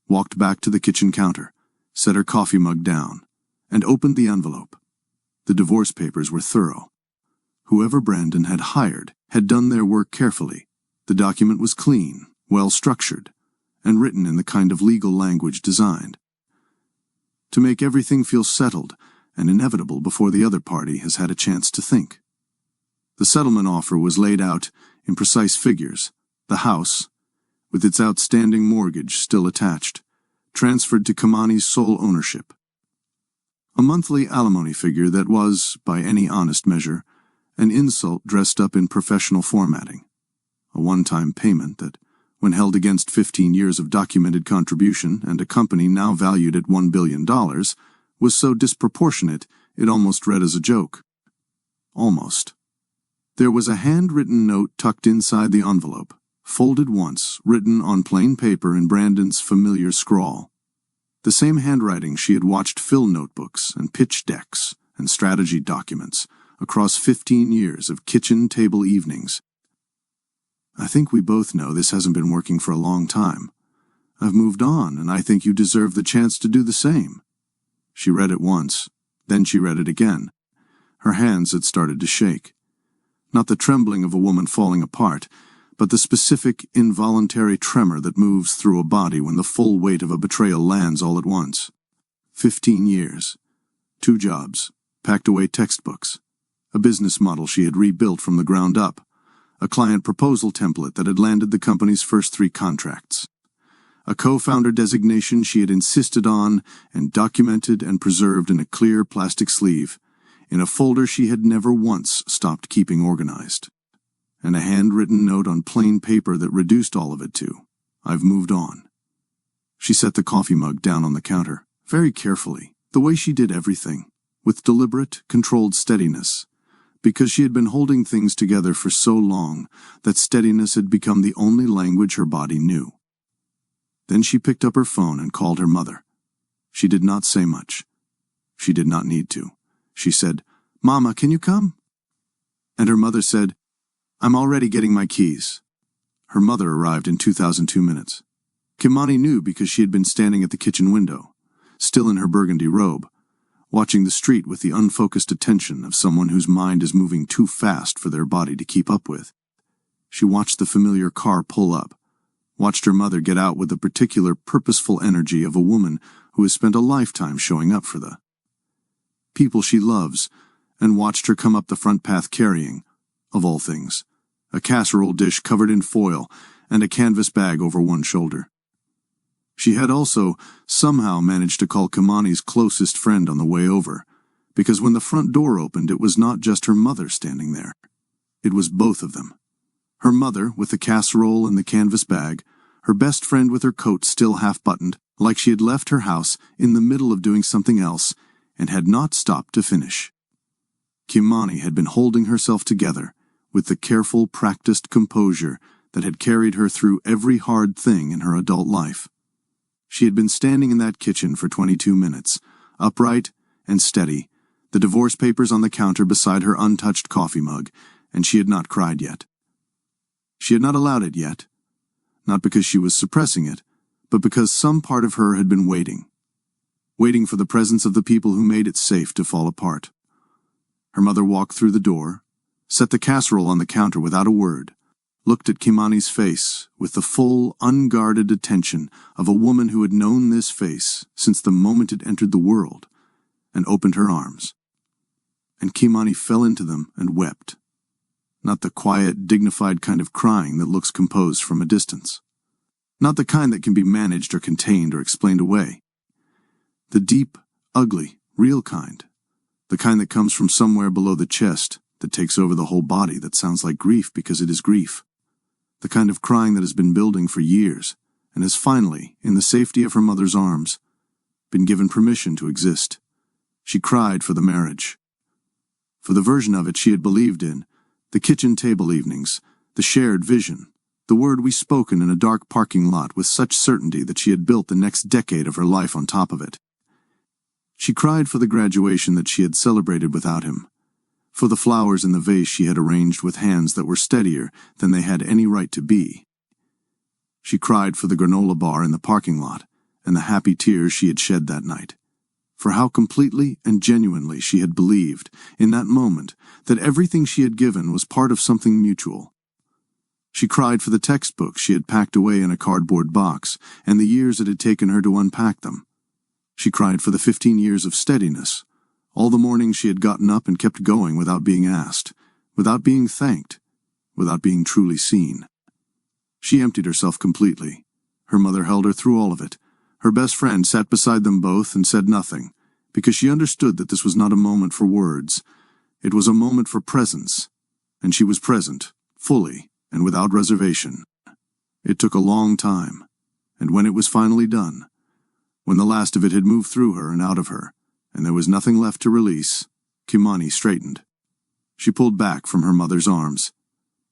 Speaker 1: walked back to the kitchen counter, set her coffee mug down, and opened the envelope. The divorce papers were thorough. Whoever Brandon had hired had done their work carefully. The document was clean, well-structured, and written in the kind of legal language designed to make everything feel settled and inevitable before the other party has had a chance to think. The settlement offer was laid out in precise figures. The house, with its outstanding mortgage still attached, transferred to Kamani's sole ownership. A monthly alimony figure that was, by any honest measure, an insult dressed up in professional formatting. A one-time payment that, when held against 15 years of documented contribution and a company now valued at $1 billion, was so disproportionate it almost read as a joke. Almost. There was a handwritten note tucked inside the envelope, folded once, written on plain paper in Brandon's familiar scrawl. The same handwriting she had watched fill notebooks and pitch decks and strategy documents across 15 years of kitchen table evenings. I think we both know this hasn't been working for a long time. I've moved on, and I think you deserve the chance to do the same. She read it once, then she read it again. Her hands had started to shake. Not the trembling of a woman falling apart, but the specific, involuntary tremor that moves through a body when the full weight of a betrayal lands all at once. 15 years. 2 jobs. Packed away textbooks. A business model she had rebuilt from the ground up. A client proposal template that had landed the company's first 3 contracts. A co-founder designation she had insisted on and documented and preserved in a clear plastic sleeve, in a folder she had never once stopped keeping organized. And a handwritten note on plain paper that reduced all of it to, "I've moved on." She set the coffee mug down on the counter, very carefully, the way she did everything, with deliberate, controlled steadiness, because she had been holding things together for so long that steadiness had become the only language her body knew. Then she picked up her phone and called her mother. She did not say much. She did not need to. She said, "Mama, can you come?" And her mother said, "I'm already getting my keys." Her mother arrived in 2002 minutes. Kimani knew because she had been standing at the kitchen window, still in her burgundy robe, watching the street with the unfocused attention of someone whose mind is moving too fast for their body to keep up with. She watched the familiar car pull up, watched her mother get out with the particular purposeful energy of a woman who has spent a lifetime showing up for the people she loves and watched her come up the front path carrying, of all things, a casserole dish covered in foil and a canvas bag over one shoulder. She had also somehow managed to call Kimani's closest friend on the way over, because when the front door opened, it was not just her mother standing there. It was both of them. Her mother with the casserole and the canvas bag, her best friend with her coat still half-buttoned, like she had left her house in the middle of doing something else and had not stopped to finish. Kimani had been holding herself together with the careful, practiced composure that had carried her through every hard thing in her adult life. She had been standing in that kitchen for 22 minutes, upright and steady, the divorce papers on the counter beside her untouched coffee mug, and she had not cried yet. She had not allowed it yet, not because she was suppressing it, but because some part of her had been waiting for the presence of the people who made it safe to fall apart. Her mother walked through the door, set the casserole on the counter without a word, looked at Kimani's face with the full, unguarded attention of a woman who had known this face since the moment it entered the world, and opened her arms. And Kimani fell into them and wept. Not the quiet, dignified kind of crying that looks composed from a distance. Not the kind that can be managed or contained or explained away. The deep, ugly, real kind. The kind that comes from somewhere below the chest, that takes over the whole body, that sounds like grief because it is grief. The kind of crying that has been building for years, and has finally, in the safety of her mother's arms, been given permission to exist. She cried for the marriage. For the version of it she had believed in, the kitchen table evenings, the shared vision, the word we spoken in a dark parking lot with such certainty that she had built the next decade of her life on top of it. She cried for the graduation that she had celebrated without him, for the flowers in the vase she had arranged with hands that were steadier than they had any right to be. She cried for the granola bar in the parking lot and the happy tears she had shed that night, for how completely and genuinely she had believed, in that moment, that everything she had given was part of something mutual. She cried for the textbooks she had packed away in a cardboard box and the years it had taken her to unpack them. She cried for the 15 years of steadiness, all the mornings she had gotten up and kept going without being asked, without being thanked, without being truly seen. She emptied herself completely. Her mother held her through all of it. Her best friend sat beside them both and said nothing, because she understood that this was not a moment for words. It was a moment for presence, and she was present, fully, and without reservation. It took a long time, and when it was finally done, when the last of it had moved through her and out of her, and there was nothing left to release, Kimani straightened. She pulled back from her mother's arms.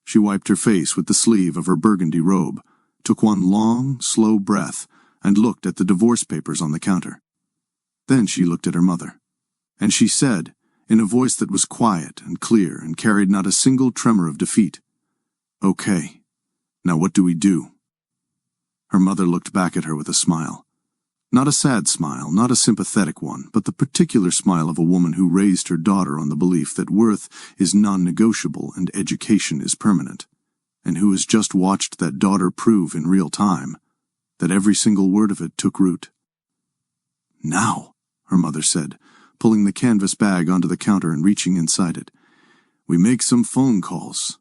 Speaker 1: She wiped her face with the sleeve of her burgundy robe, took one long, slow breath, and looked at the divorce papers on the counter. Then she looked at her mother, and she said, in a voice that was quiet and clear and carried not a single tremor of defeat, "Okay, now what do we do?" Her mother looked back at her with a smile. Not a sad smile, not a sympathetic one, but the particular smile of a woman who raised her daughter on the belief that worth is non-negotiable and education is permanent, and who has just watched that daughter prove in real time that every single word of it took root. "Now," her mother said, pulling the canvas bag onto the counter and reaching inside it, "we make some phone calls."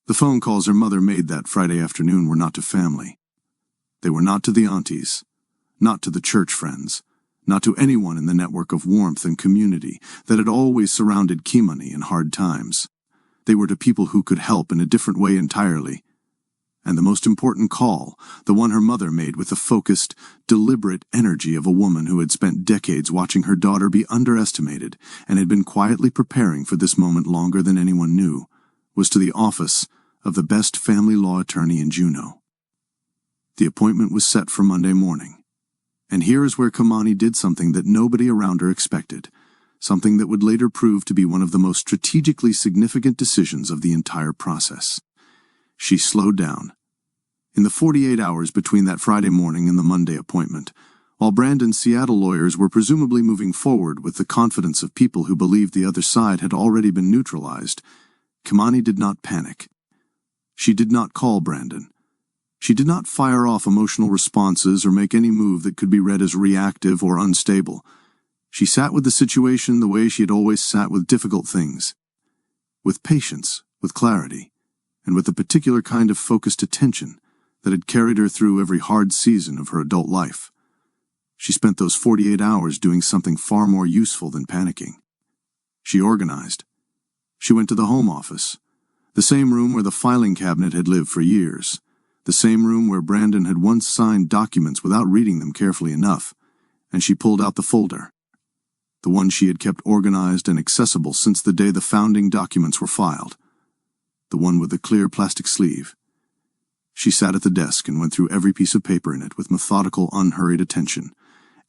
Speaker 1: The phone calls her mother made that Friday afternoon were not to family. They were not to the aunties, not to the church friends, not to anyone in the network of warmth and community that had always surrounded Kimani in hard times. They were to people who could help in a different way entirely. And the most important call, the one her mother made with the focused, deliberate energy of a woman who had spent decades watching her daughter be underestimated and had been quietly preparing for this moment longer than anyone knew, was to the office of the best family law attorney in Juneau. The appointment was set for Monday morning. And here is where Kimani did something that nobody around her expected, something that would later prove to be one of the most strategically significant decisions of the entire process. She slowed down. In the 48 hours between that Friday morning and the Monday appointment, while Brandon's Seattle lawyers were presumably moving forward with the confidence of people who believed the other side had already been neutralized, Kimani did not panic. She did not call Brandon. She did not fire off emotional responses or make any move that could be read as reactive or unstable. She sat with the situation the way she had always sat with difficult things, with patience, with clarity, and with the particular kind of focused attention that had carried her through every hard season of her adult life. She spent those 48 hours doing something far more useful than panicking. She organized. She went to the home office, the same room where the filing cabinet had lived for years, the same room where Brandon had once signed documents without reading them carefully enough, and she pulled out the folder, the one she had kept organized and accessible since the day the founding documents were filed, the one with the clear plastic sleeve. She sat at the desk and went through every piece of paper in it with methodical, unhurried attention,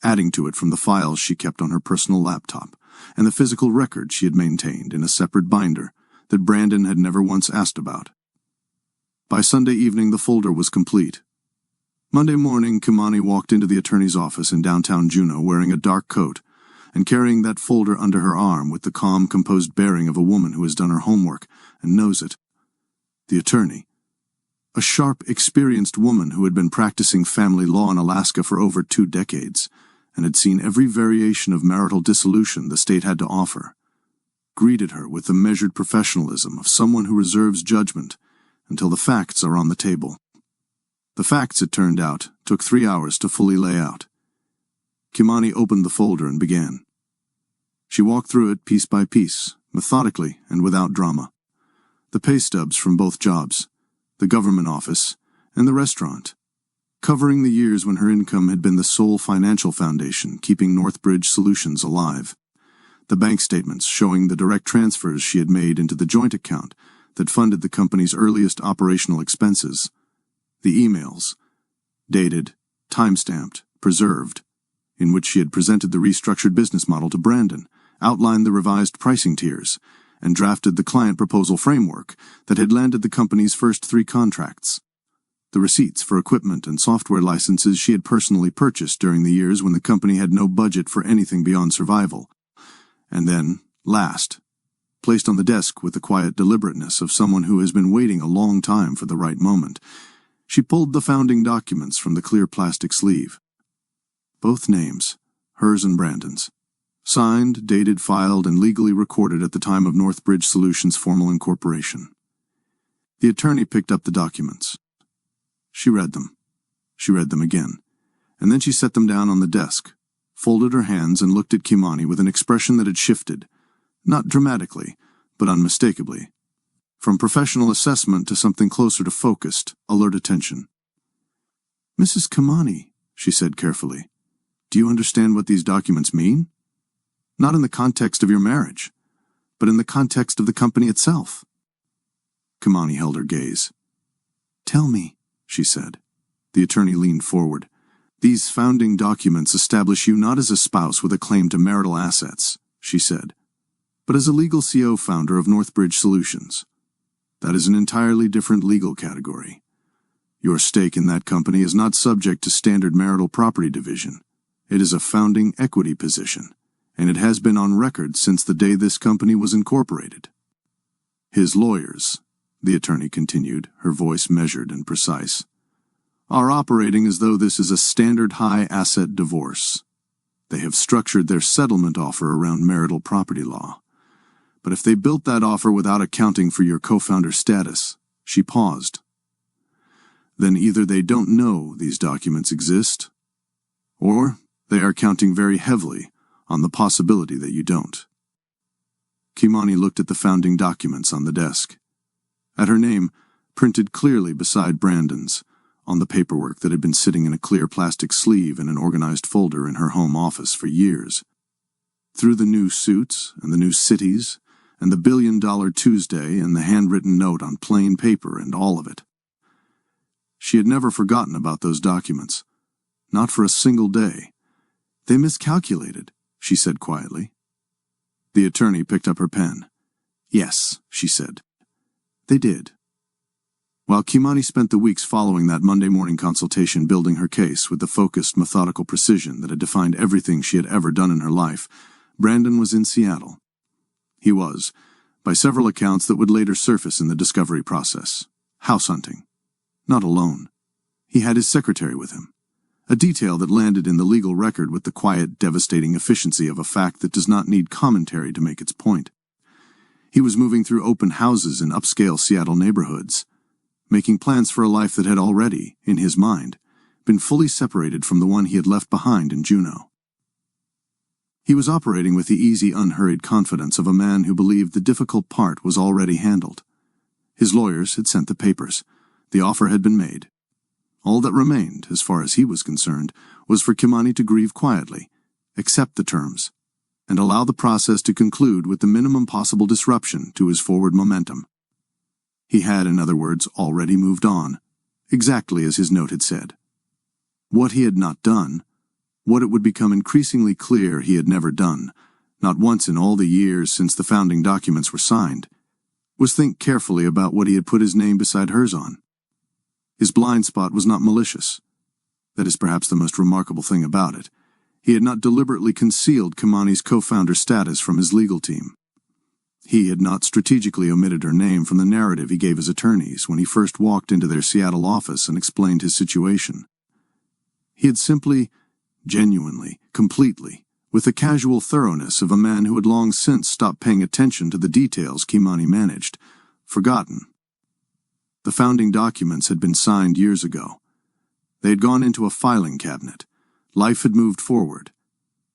Speaker 1: adding to it from the files she kept on her personal laptop and the physical record she had maintained in a separate binder that Brandon had never once asked about. By Sunday evening, the folder was complete. Monday morning, Kimani walked into the attorney's office in downtown Juneau wearing a dark coat and carrying that folder under her arm with the calm, composed bearing of a woman who has done her homework and knows it. The attorney, a sharp, experienced woman who had been practicing family law in Alaska for over 2 decades and had seen every variation of marital dissolution the state had to offer, greeted her with the measured professionalism of someone who reserves judgment until the facts are on the table. The facts, it turned out, took 3 hours to fully lay out. Kimani opened the folder and began. She walked through it piece by piece, methodically and without drama. The pay stubs from both jobs, the government office, and the restaurant, covering the years when her income had been the sole financial foundation keeping Northbridge Solutions alive. The bank statements showing the direct transfers she had made into the joint account that funded the company's earliest operational expenses. The emails, dated, time-stamped, preserved, in which she had presented the restructured business model to Brandon, outlined the revised pricing tiers, and drafted the client proposal framework that had landed the company's first 3 contracts. The receipts for equipment and software licenses she had personally purchased during the years when the company had no budget for anything beyond survival. And then, last, placed on the desk with the quiet deliberateness of someone who has been waiting a long time for the right moment, she pulled the founding documents from the clear plastic sleeve. Both names, hers and Brandon's, signed, dated, filed, and legally recorded at the time of Northbridge Solutions' formal incorporation. The attorney picked up the documents. She read them. She read them again, and then she set them down on the desk, folded her hands, and looked at Kimani with an expression that had shifted, not dramatically, but unmistakably, from professional assessment to something closer to focused, alert attention. "Mrs. Kimani," she said carefully, "do you understand what these documents mean? Not in the context of your marriage, but in the context of the company itself." Kimani held her gaze. "Tell me," she said. The attorney leaned forward. "These founding documents establish you not as a spouse with a claim to marital assets," she said, "but as a legal co-founder of Northbridge Solutions. That is an entirely different legal category. Your stake in that company is not subject to standard marital property division. It is a founding equity position, and it has been on record since the day this company was incorporated. His lawyers," the attorney continued, her voice measured and precise, "are operating as though this is a standard high-asset divorce. They have structured their settlement offer around marital property law. But if they built that offer without accounting for your co-founder status," she paused, "then either they don't know these documents exist, or they are counting very heavily on the possibility that you don't." Kimani looked at the founding documents on the desk, at her name printed clearly beside Brandon's, on the paperwork that had been sitting in a clear plastic sleeve in an organized folder in her home office for years. Through the new suits and the new cities and the $1 billion Tuesday and the handwritten note on plain paper and all of it. She had never forgotten about those documents, not for a single day. "They miscalculated," she said quietly. The attorney picked up her pen. "Yes," she said. "They did." While Kimani spent the weeks following that Monday morning consultation building her case with the focused, methodical precision that had defined everything she had ever done in her life, Brandon was in Seattle. He was, by several accounts that would later surface in the discovery process, house hunting. Not alone. He had his secretary with him, a detail that landed in the legal record with the quiet, devastating efficiency of a fact that does not need commentary to make its point. He was moving through open houses in upscale Seattle neighborhoods, making plans for a life that had already, in his mind, been fully separated from the one he had left behind in Juneau. He was operating with the easy, unhurried confidence of a man who believed the difficult part was already handled. His lawyers had sent the papers. The offer had been made. All that remained, as far as he was concerned, was for Kimani to grieve quietly, accept the terms, and allow the process to conclude with the minimum possible disruption to his forward momentum. He had, in other words, already moved on, exactly as his note had said. What he had not done, what it would become increasingly clear he had never done, not once in all the years since the founding documents were signed, was think carefully about what he had put his name beside hers on. His blind spot was not malicious. That is perhaps the most remarkable thing about it. He had not deliberately concealed Kimani's co-founder status from his legal team. He had not strategically omitted her name from the narrative he gave his attorneys when he first walked into their Seattle office and explained his situation. He had simply, genuinely, completely, with the casual thoroughness of a man who had long since stopped paying attention to the details Kimani managed, forgotten. The founding documents had been signed years ago. They had gone into a filing cabinet. Life had moved forward.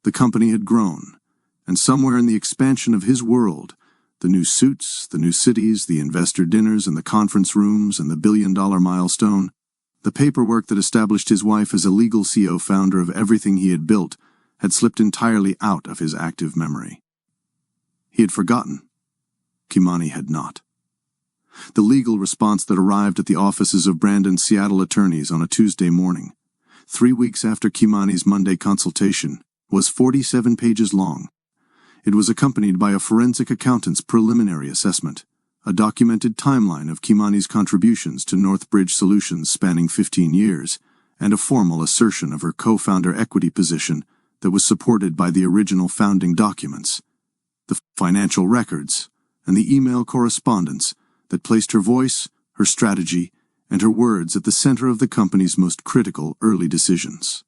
Speaker 1: The company had grown, and somewhere in the expansion of his world, the new suits, the new cities, the investor dinners and the conference rooms and the billion-dollar milestone, the paperwork that established his wife as a legal co-founder of everything he had built, had slipped entirely out of his active memory. He had forgotten. Kimani had not. The legal response that arrived at the offices of Brandon's Seattle attorneys on a Tuesday morning, 3 weeks after Kimani's Monday consultation, was 47 pages long. It was accompanied by a forensic accountant's preliminary assessment, a documented timeline of Kimani's contributions to Northbridge Solutions spanning 15 years, and a formal assertion of her co-founder equity position that was supported by the original founding documents, the financial records, and the email correspondence that placed her voice, her strategy, and her words at the center of the company's most critical early decisions.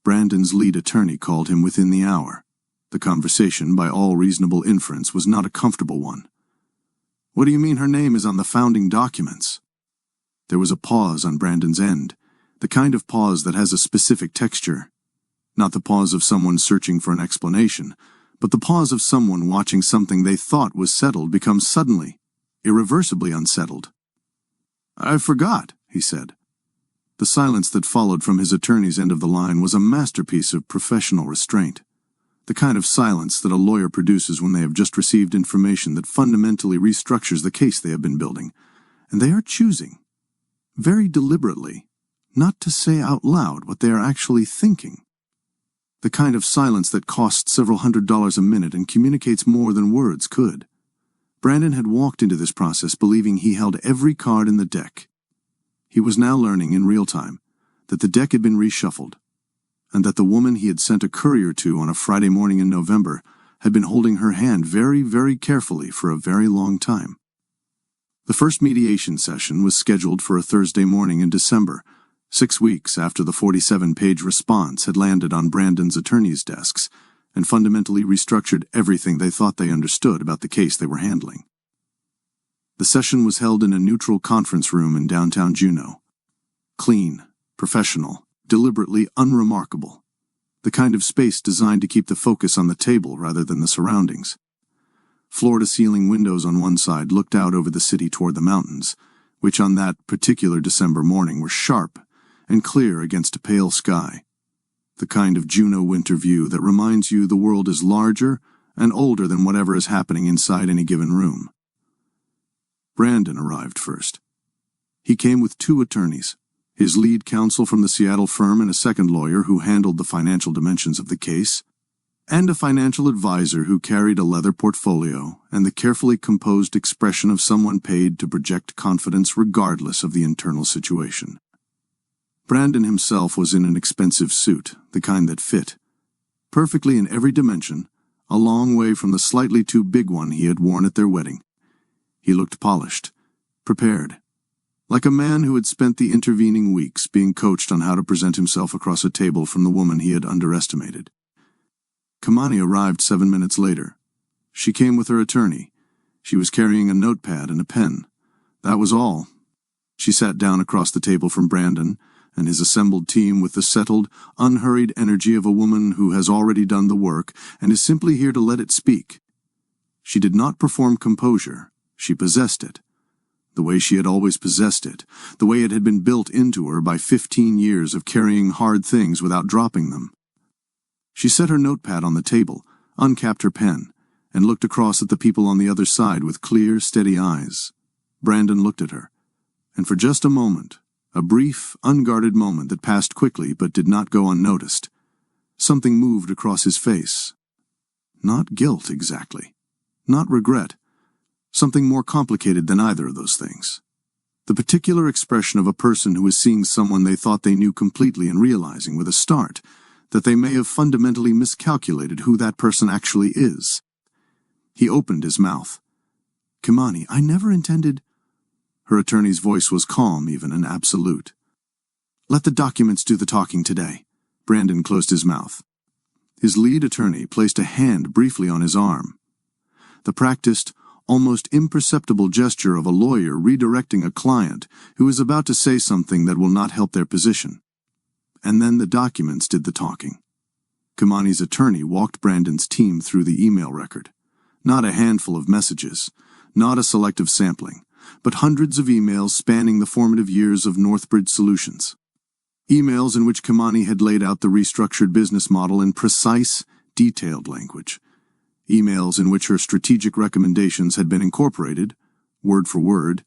Speaker 1: Brandon's lead attorney called him within the hour. The conversation, by all reasonable inference, was not a comfortable one. "What do you mean her name is on the founding documents?" There was a pause on Brandon's end, the kind of pause that has a specific texture. Not the pause of someone searching for an explanation, but the pause of someone watching something they thought was settled become suddenly, irreversibly unsettled. "I forgot," he said. The silence that followed from his attorney's end of the line was a masterpiece of professional restraint, the kind of silence that a lawyer produces when they have just received information that fundamentally restructures the case they have been building, and they are choosing, very deliberately, not to say out loud what they are actually thinking. The kind of silence that costs several $100s a minute and communicates more than words could. Brandon had walked into this process believing he held every card in the deck. He was now learning in real time that the deck had been reshuffled, and that the woman he had sent a courier to on a Friday morning in November had been holding her hand very, very carefully for a very long time. The first mediation session was scheduled for a Thursday morning in December, 6 weeks after the 47-page response had landed on Brandon's attorneys' desks and fundamentally restructured everything they thought they understood about the case they were handling. The session was held in a neutral conference room in downtown Juneau. Clean, professional, deliberately unremarkable. The kind of space designed to keep the focus on the table rather than the surroundings. Floor-to-ceiling windows on one side looked out over the city toward the mountains, which on that particular December morning were sharp and clear against a pale sky. The kind of Juneau winter view that reminds you the world is larger and older than whatever is happening inside any given room. Brandon arrived first. He came with 2 attorneys, his lead counsel from the Seattle firm and a second lawyer who handled the financial dimensions of the case, and a financial advisor who carried a leather portfolio and the carefully composed expression of someone paid to project confidence regardless of the internal situation. Brandon himself was in an expensive suit, the kind that fit, perfectly in every dimension, a long way from the slightly too big one he had worn at their wedding. He looked polished, prepared. like a man who had spent the intervening weeks being coached on how to present himself across a table from the woman he had underestimated. Kamani arrived 7 minutes later. She came with her attorney. She was carrying a notepad and a pen. That was all. She sat down across the table from Brandon and his assembled team with the settled, unhurried energy of a woman who has already done the work and is simply here to let it speak. She did not perform composure. She possessed it. The way she had always possessed it, the way it had been built into her by 15 years of carrying hard things without dropping them. She set her notepad on the table, uncapped her pen, and looked across at the people on the other side with clear, steady eyes. Brandon looked at her, and for just a moment, a brief, unguarded moment that passed quickly but did not go unnoticed, something moved across his face. Not guilt, exactly. Not regret. Something more complicated than either of those things. The particular expression of a person who is seeing someone they thought they knew completely and realizing with a start that they may have fundamentally miscalculated who that person actually is. He opened his mouth. "Kamani, I never intended—" Her attorney's voice was calm even and absolute. "Let the documents do the talking today." Brandon closed his mouth. His lead attorney placed a hand briefly on his arm. The practiced, almost imperceptible gesture of a lawyer redirecting a client who is about to say something that will not help their position. And then the documents did the talking. Kamani's attorney walked Brandon's team through the email record. Not a handful of messages, not a selective sampling, but hundreds of emails spanning the formative years of Northbridge Solutions. Emails in which Kamani had laid out the restructured business model in precise, detailed language. Emails in which her strategic recommendations had been incorporated, word for word,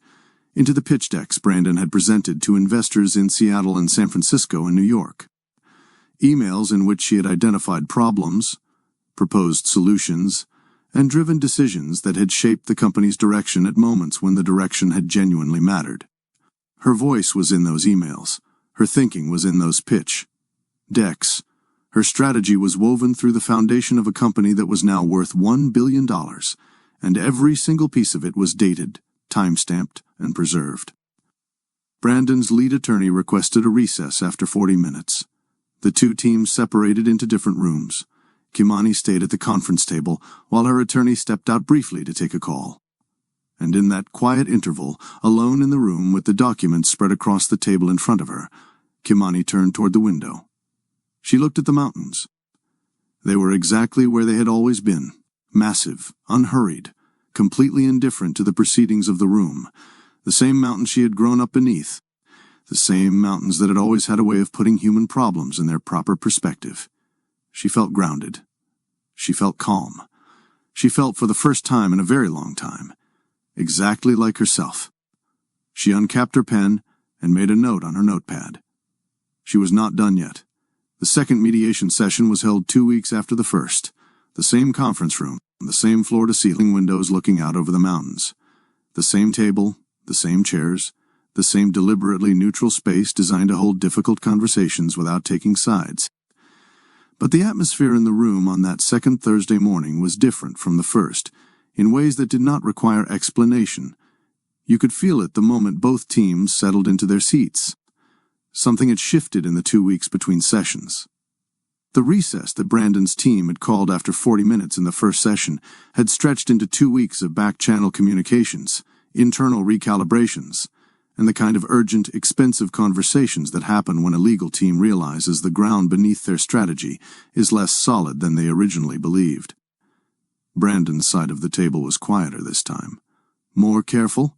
Speaker 1: into the pitch decks Brandon had presented to investors in Seattle and San Francisco and New York. Emails in which she had identified problems, proposed solutions, and driven decisions that had shaped the company's direction at moments when the direction had genuinely mattered. Her voice was in those emails. Her thinking was in those pitch decks. Her strategy was woven through the foundation of a company that was now worth $1 billion, and every single piece of it was dated, time-stamped, and preserved. Brandon's lead attorney requested a recess after 40 minutes. The two teams separated into different rooms. Kamani stayed at the conference table while her attorney stepped out briefly to take a call. And in that quiet interval, alone in the room with the documents spread across the table in front of her, Kamani turned toward the window. She looked at the mountains. They were exactly where they had always been, massive, unhurried, completely indifferent to the proceedings of the room, the same mountains she had grown up beneath, the same mountains that had always had a way of putting human problems in their proper perspective. She felt grounded. She felt calm. She felt for the first time in a very long time, exactly like herself. She uncapped her pen and made a note on her notepad. She was not done yet. The second mediation session was held 2 weeks after the first. The same conference room, the same floor-to-ceiling windows looking out over the mountains. The same table, the same chairs, the same deliberately neutral space designed to hold difficult conversations without taking sides. But the atmosphere in the room on that second Thursday morning was different from the first, in ways that did not require explanation. You could feel it the moment both teams settled into their seats. Something had shifted in the 2 weeks between sessions. The recess that Brandon's team had called after 40 minutes in the first session had stretched into 2 weeks of back-channel communications, internal recalibrations, and the kind of urgent, expensive conversations that happen when a legal team realizes the ground beneath their strategy is less solid than they originally believed. Brandon's side of the table was quieter this time. More careful.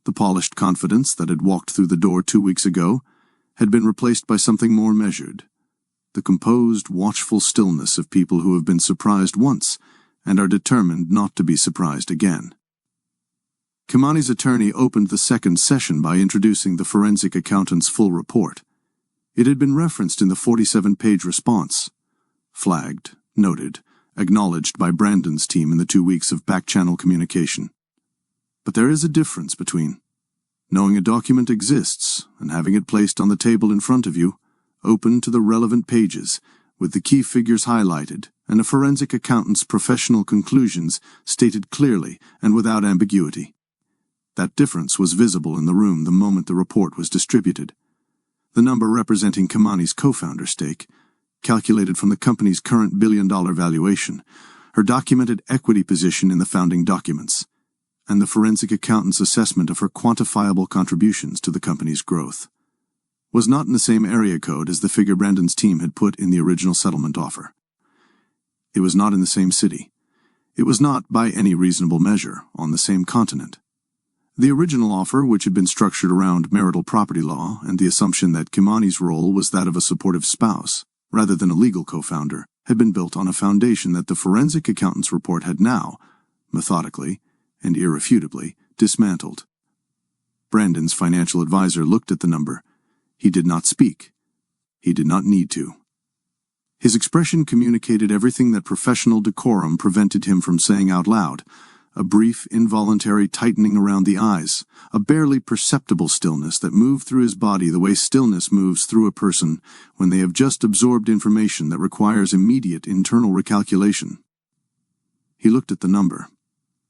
Speaker 1: The polished confidence that had walked through the door 2 weeks ago had been replaced by something more measured. The composed, watchful stillness of people who have been surprised once and are determined not to be surprised again. Kamani's attorney opened the second session by introducing the forensic accountant's full report. It had been referenced in the 47-page response. Flagged, noted, acknowledged by Brandon's team in the 2 weeks of back-channel communication. But there is a difference between knowing a document exists and having it placed on the table in front of you, open to the relevant pages, with the key figures highlighted, and a forensic accountant's professional conclusions stated clearly and without ambiguity. That difference was visible in the room the moment the report was distributed. The number representing Kimani's co-founder stake, calculated from the company's current billion-dollar valuation, her documented equity position in the founding documents, and the forensic accountant's assessment of her quantifiable contributions to the company's growth, was not in the same area code as the figure Brandon's team had put in the original settlement offer. It was not in the same city. It was not, by any reasonable measure, on the same continent. The original offer, which had been structured around marital property law and the assumption that Kimani's role was that of a supportive spouse, rather than a legal co-founder, had been built on a foundation that the forensic accountant's report had now, methodically and irrefutably, dismantled. Brandon's financial advisor looked at the number. He did not speak. He did not need to. His expression communicated everything that professional decorum prevented him from saying out loud: a brief, involuntary tightening around the eyes, a barely perceptible stillness that moved through his body the way stillness moves through a person when they have just absorbed information that requires immediate internal recalculation. He looked at the number.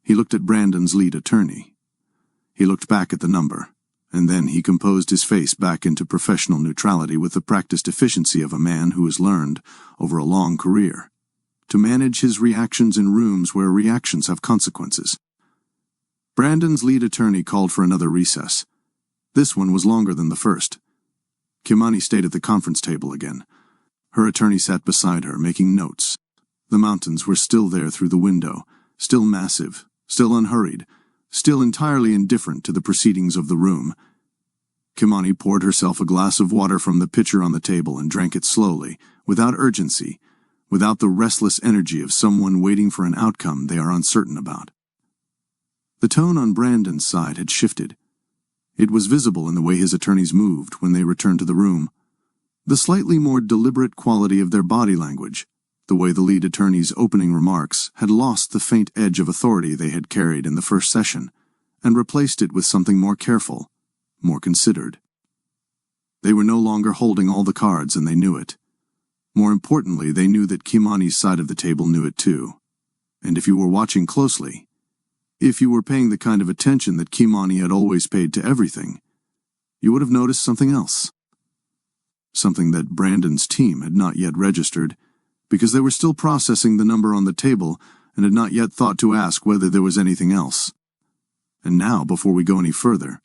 Speaker 1: He looked at Brandon's lead attorney. He looked back at the number, and then he composed his face back into professional neutrality with the practiced efficiency of a man who has learned, over a long career, to manage his reactions in rooms where reactions have consequences. Brandon's lead attorney called for another recess. This one was longer than the first. Kimani stayed at the conference table again. Her attorney sat beside her, making notes. The mountains were still there through the window, still massive, still unhurried, still entirely indifferent to the proceedings of the room. Kimani poured herself a glass of water from the pitcher on the table and drank it slowly, without urgency, without the restless energy of someone waiting for an outcome they are uncertain about. The tone on Brandon's side had shifted. It was visible in the way his attorneys moved when they returned to the room. The slightly more deliberate quality of their body language, the way the lead attorney's opening remarks had lost the faint edge of authority they had carried in the first session, and replaced it with something more careful, more considered. They were no longer holding all the cards, and they knew it. More importantly, they knew that Kimani's side of the table knew it too. And if you were watching closely, if you were paying the kind of attention that Kimani had always paid to everything, you would have noticed something else. Something that Brandon's team had not yet registered, because they were still processing the number on the table and had not yet thought to ask whether there was anything else. And now, before we go any further,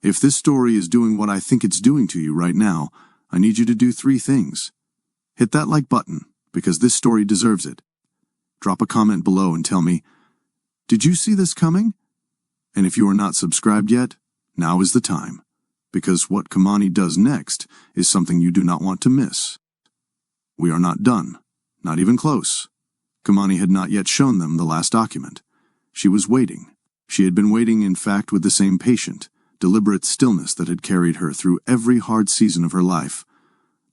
Speaker 1: if this story is doing what I think it's doing to you right now, I need you to do 3 things. Hit that like button, because this story deserves it. Drop a comment below and tell me, did you see this coming? And if you are not subscribed yet, now is the time, because what Kimani does next is something you do not want to miss. We are not done, not even close. Kimani had not yet shown them the last document. She was waiting. She had been waiting, in fact, with the same patient, deliberate stillness that had carried her through every hard season of her life,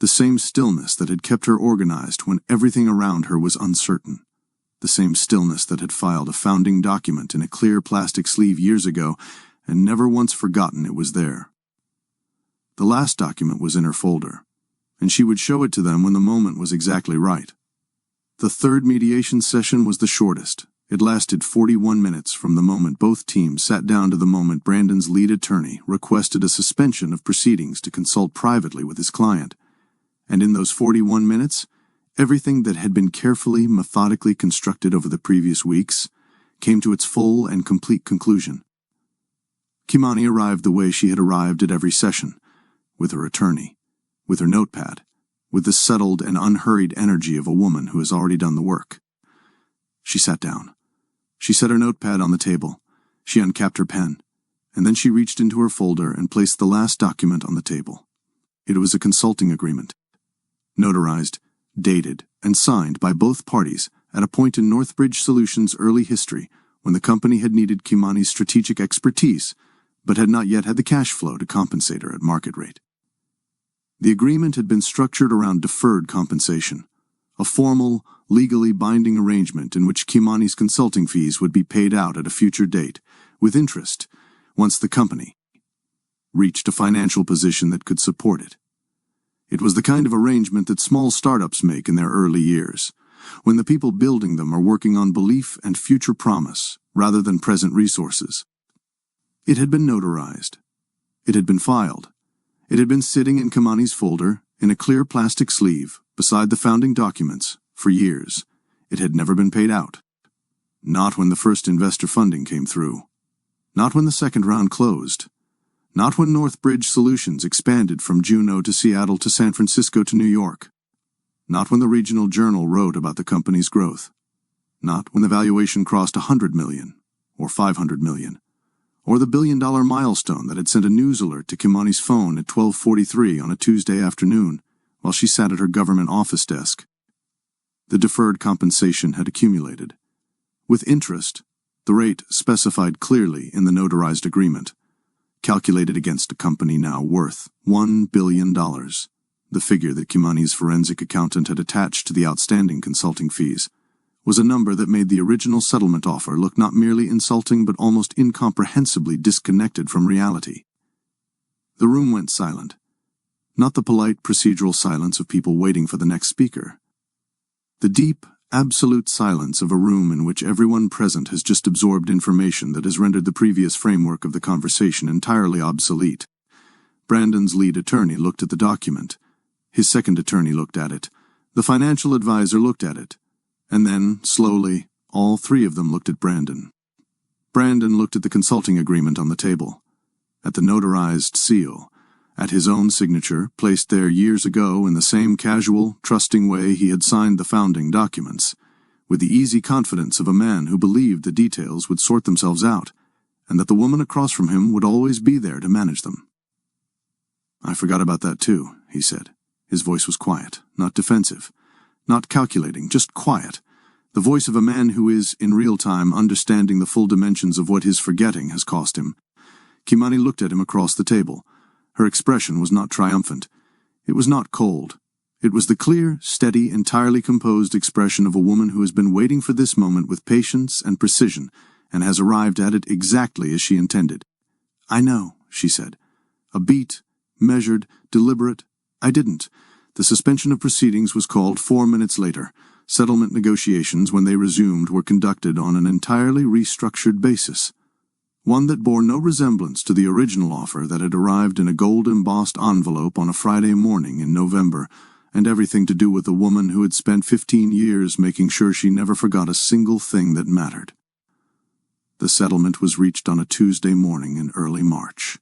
Speaker 1: the same stillness that had kept her organized when everything around her was uncertain, the same stillness that had filed a founding document in a clear plastic sleeve years ago and never once forgotten it was there. The last document was in her folder, and she would show it to them when the moment was exactly right. The third mediation session was the shortest. It lasted 41 minutes from the moment both teams sat down to the moment Brandon's lead attorney requested a suspension of proceedings to consult privately with his client. And in those 41 minutes, everything that had been carefully, methodically constructed over the previous weeks came to its full and complete conclusion. Kimani arrived the way she had arrived at every session, with her attorney, with her notepad, with the settled and unhurried energy of a woman who has already done the work. She sat down. She set her notepad on the table. She uncapped her pen, and then she reached into her folder and placed the last document on the table. It was a consulting agreement, notarized, dated, and signed by both parties at a point in Northbridge Solutions' early history when the company had needed Kimani's strategic expertise, but had not yet had the cash flow to compensate her at market rate. The agreement had been structured around deferred compensation, a formal, legally binding arrangement in which Kimani's consulting fees would be paid out at a future date, with interest, once the company reached a financial position that could support it. It was the kind of arrangement that small startups make in their early years, when the people building them are working on belief and future promise rather than present resources. It had been notarized. It had been filed. It had been sitting in Kimani's folder, in a clear plastic sleeve, beside the founding documents, for years. It had never been paid out. Not when the first investor funding came through. Not when the second round closed. Not when Northbridge Solutions expanded from Juneau to Seattle to San Francisco to New York. Not when the regional journal wrote about the company's growth. Not when the valuation crossed $100 million, or $500 million, or the billion-dollar milestone that had sent a news alert to Kimani's phone at 12:43 on a Tuesday afternoon while she sat at her government office desk. The deferred compensation had accumulated. With interest, the rate specified clearly in the notarized agreement, calculated against a company now worth $1 billion, the figure that Kimani's forensic accountant had attached to the outstanding consulting fees, was a number that made the original settlement offer look not merely insulting but almost incomprehensibly disconnected from reality. The room went silent. Not the polite procedural silence of people waiting for the next speaker. The deep, absolute silence of a room in which everyone present has just absorbed information that has rendered the previous framework of the conversation entirely obsolete. Brandon's lead attorney looked at the document. His second attorney looked at it. The financial advisor looked at it. And then, slowly, all three of them looked at Brandon. Brandon looked at the consulting agreement on the table, at the notarized seal, at his own signature, placed there years ago in the same casual, trusting way he had signed the founding documents, with the easy confidence of a man who believed the details would sort themselves out, and that the woman across from him would always be there to manage them. "I forgot about that too," he said. His voice was quiet, not defensive, not calculating, just quiet, the voice of a man who is, in real time, understanding the full dimensions of what his forgetting has cost him. Kimani looked at him across the table. Her expression was not triumphant. It was not cold. It was the clear, steady, entirely composed expression of a woman who has been waiting for this moment with patience and precision, and has arrived at it exactly as she intended. "I know," she said. "A beat, measured, deliberate. I didn't. The suspension of proceedings was called 4 minutes later. Settlement negotiations, when they resumed, were conducted on an entirely restructured basis, one that bore no resemblance to the original offer that had arrived in a gold-embossed envelope on a Friday morning in November, and everything to do with a woman who had spent 15 years making sure she never forgot a single thing that mattered. The settlement was reached on a Tuesday morning in early March.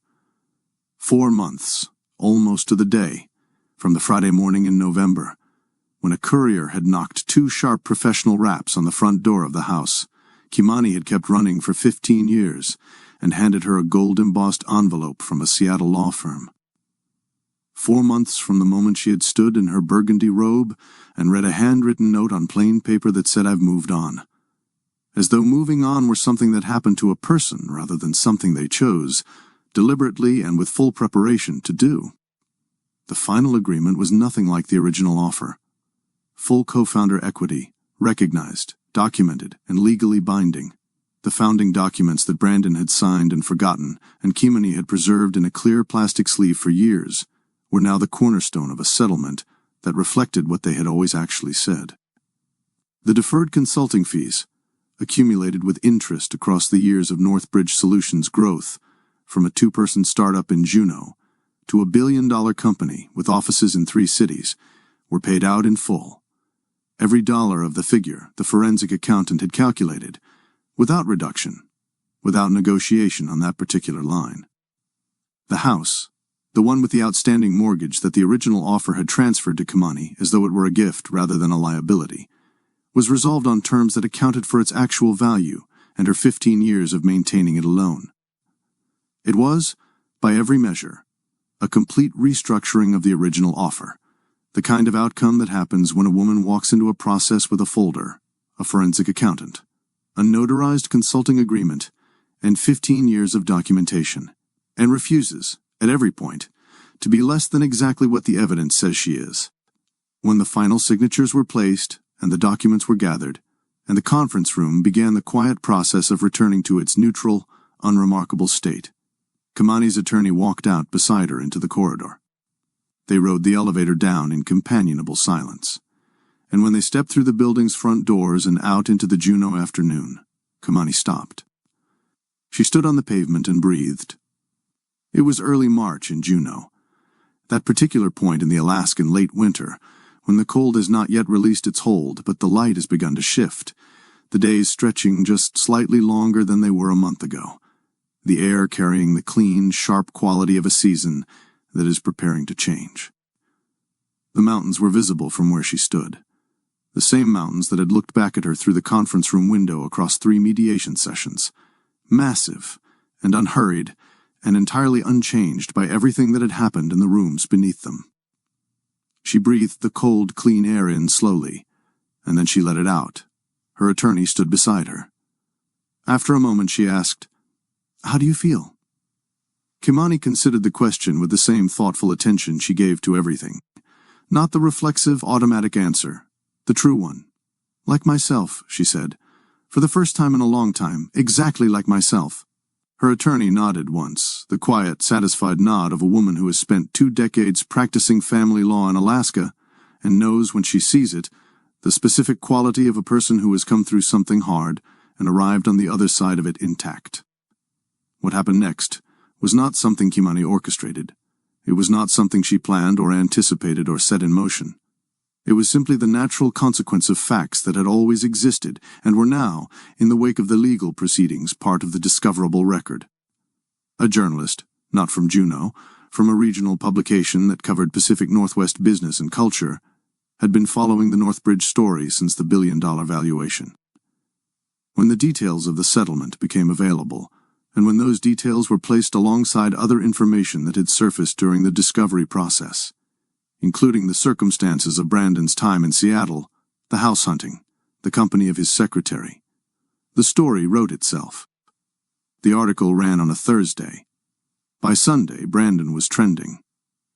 Speaker 1: 4 months, almost to the day, from the Friday morning in November, when a courier had knocked 2 sharp professional raps on the front door of the house. Kimani had kept running for 15 years and handed her a gold-embossed envelope from a Seattle law firm. 4 months from the moment she had stood in her burgundy robe and read a handwritten note on plain paper that said, "I've moved on." As though moving on were something that happened to a person rather than something they chose, deliberately and with full preparation, to do. The final agreement was nothing like the original offer. Full co-founder equity, recognized, documented, and legally binding. The founding documents that Brandon had signed and forgotten, and Kimani had preserved in a clear plastic sleeve for years, were now the cornerstone of a settlement that reflected what they had always actually said. The deferred consulting fees, accumulated with interest across the years of Northbridge Solutions' growth, from a 2-person startup in Juneau to a billion-dollar company with offices in 3 cities, were paid out in full. Every dollar of the figure the forensic accountant had calculated, without reduction, without negotiation on that particular line. The house, the one with the outstanding mortgage that the original offer had transferred to Kimani as though it were a gift rather than a liability, was resolved on terms that accounted for its actual value and her 15 years of maintaining it alone. It was, by every measure, a complete restructuring of the original offer, the kind of outcome that happens when a woman walks into a process with a folder, a forensic accountant, a notarized consulting agreement, and 15 years of documentation, and refuses, at every point, to be less than exactly what the evidence says she is. When the final signatures were placed, and the documents were gathered, and the conference room began the quiet process of returning to its neutral, unremarkable state, Kimani's attorney walked out beside her into the corridor. They rode the elevator down in companionable silence, and when they stepped through the building's front doors and out into the Juneau afternoon, Kimani stopped. She stood on the pavement and breathed. It was early March in Juneau, that particular point in the Alaskan late winter, when the cold has not yet released its hold, but the light has begun to shift, the days stretching just slightly longer than they were a month ago, the air carrying the clean, sharp quality of a season that is preparing to change. The mountains were visible from where she stood, the same mountains that had looked back at her through the conference room window across 3 mediation sessions, massive and unhurried and entirely unchanged by everything that had happened in the rooms beneath them. She breathed the cold, clean air in slowly, and then she let it out. Her attorney stood beside her. After a moment she asked, "How do you feel?" Kimani considered the question with the same thoughtful attention she gave to everything. Not the reflexive, automatic answer, the true one. "Like myself," she said. "For the first time in a long time, exactly like myself." Her attorney nodded once, the quiet, satisfied nod of a woman who has spent 2 decades practicing family law in Alaska and knows when she sees it the specific quality of a person who has come through something hard and arrived on the other side of it intact. What happened next was not something Kimani orchestrated. It was not something she planned or anticipated or set in motion. It was simply the natural consequence of facts that had always existed and were now, in the wake of the legal proceedings, part of the discoverable record. A journalist, not from Juneau, from a regional publication that covered Pacific Northwest business and culture, had been following the Northbridge story since the billion-dollar valuation. When the details of the settlement became available, and when those details were placed alongside other information that had surfaced during the discovery process, including the circumstances of Brandon's time in Seattle, the house hunting, the company of his secretary, the story wrote itself. The article ran on a Thursday. By Sunday, Brandon was trending.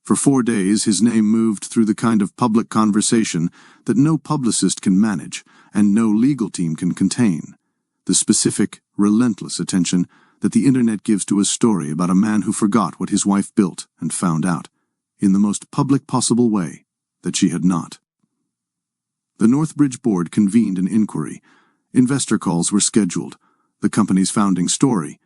Speaker 1: For 4 days, his name moved through the kind of public conversation that no publicist can manage and no legal team can contain, the specific, relentless attention that the internet gives to a story about a man who forgot what his wife built and found out, in the most public possible way, that she had not. The Northbridge board convened an inquiry. Investor calls were scheduled. The company's founding story,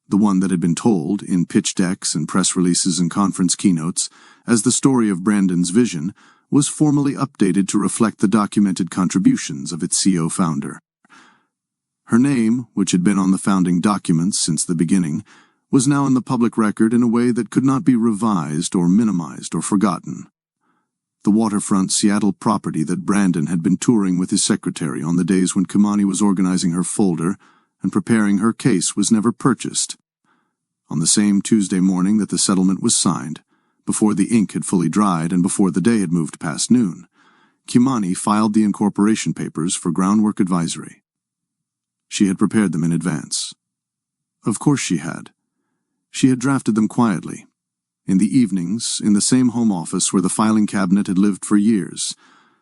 Speaker 1: the one that had been told, in pitch decks and press releases and conference keynotes, as the story of Brandon's vision, was formally updated to reflect the documented contributions of its CEO founder. Her name, which had been on the founding documents since the beginning, was now in the public record in a way that could not be revised or minimized or forgotten. The waterfront Seattle property that Brandon had been touring with his secretary on the days when Kimani was organizing her folder and preparing her case was never purchased. On the same Tuesday morning that the settlement was signed, before the ink had fully dried and before the day had moved past noon, Kimani filed the incorporation papers for Groundwork Advisory. She had prepared them in advance. Of course she had. She had drafted them quietly, in the evenings, in the same home office where the filing cabinet had lived for years,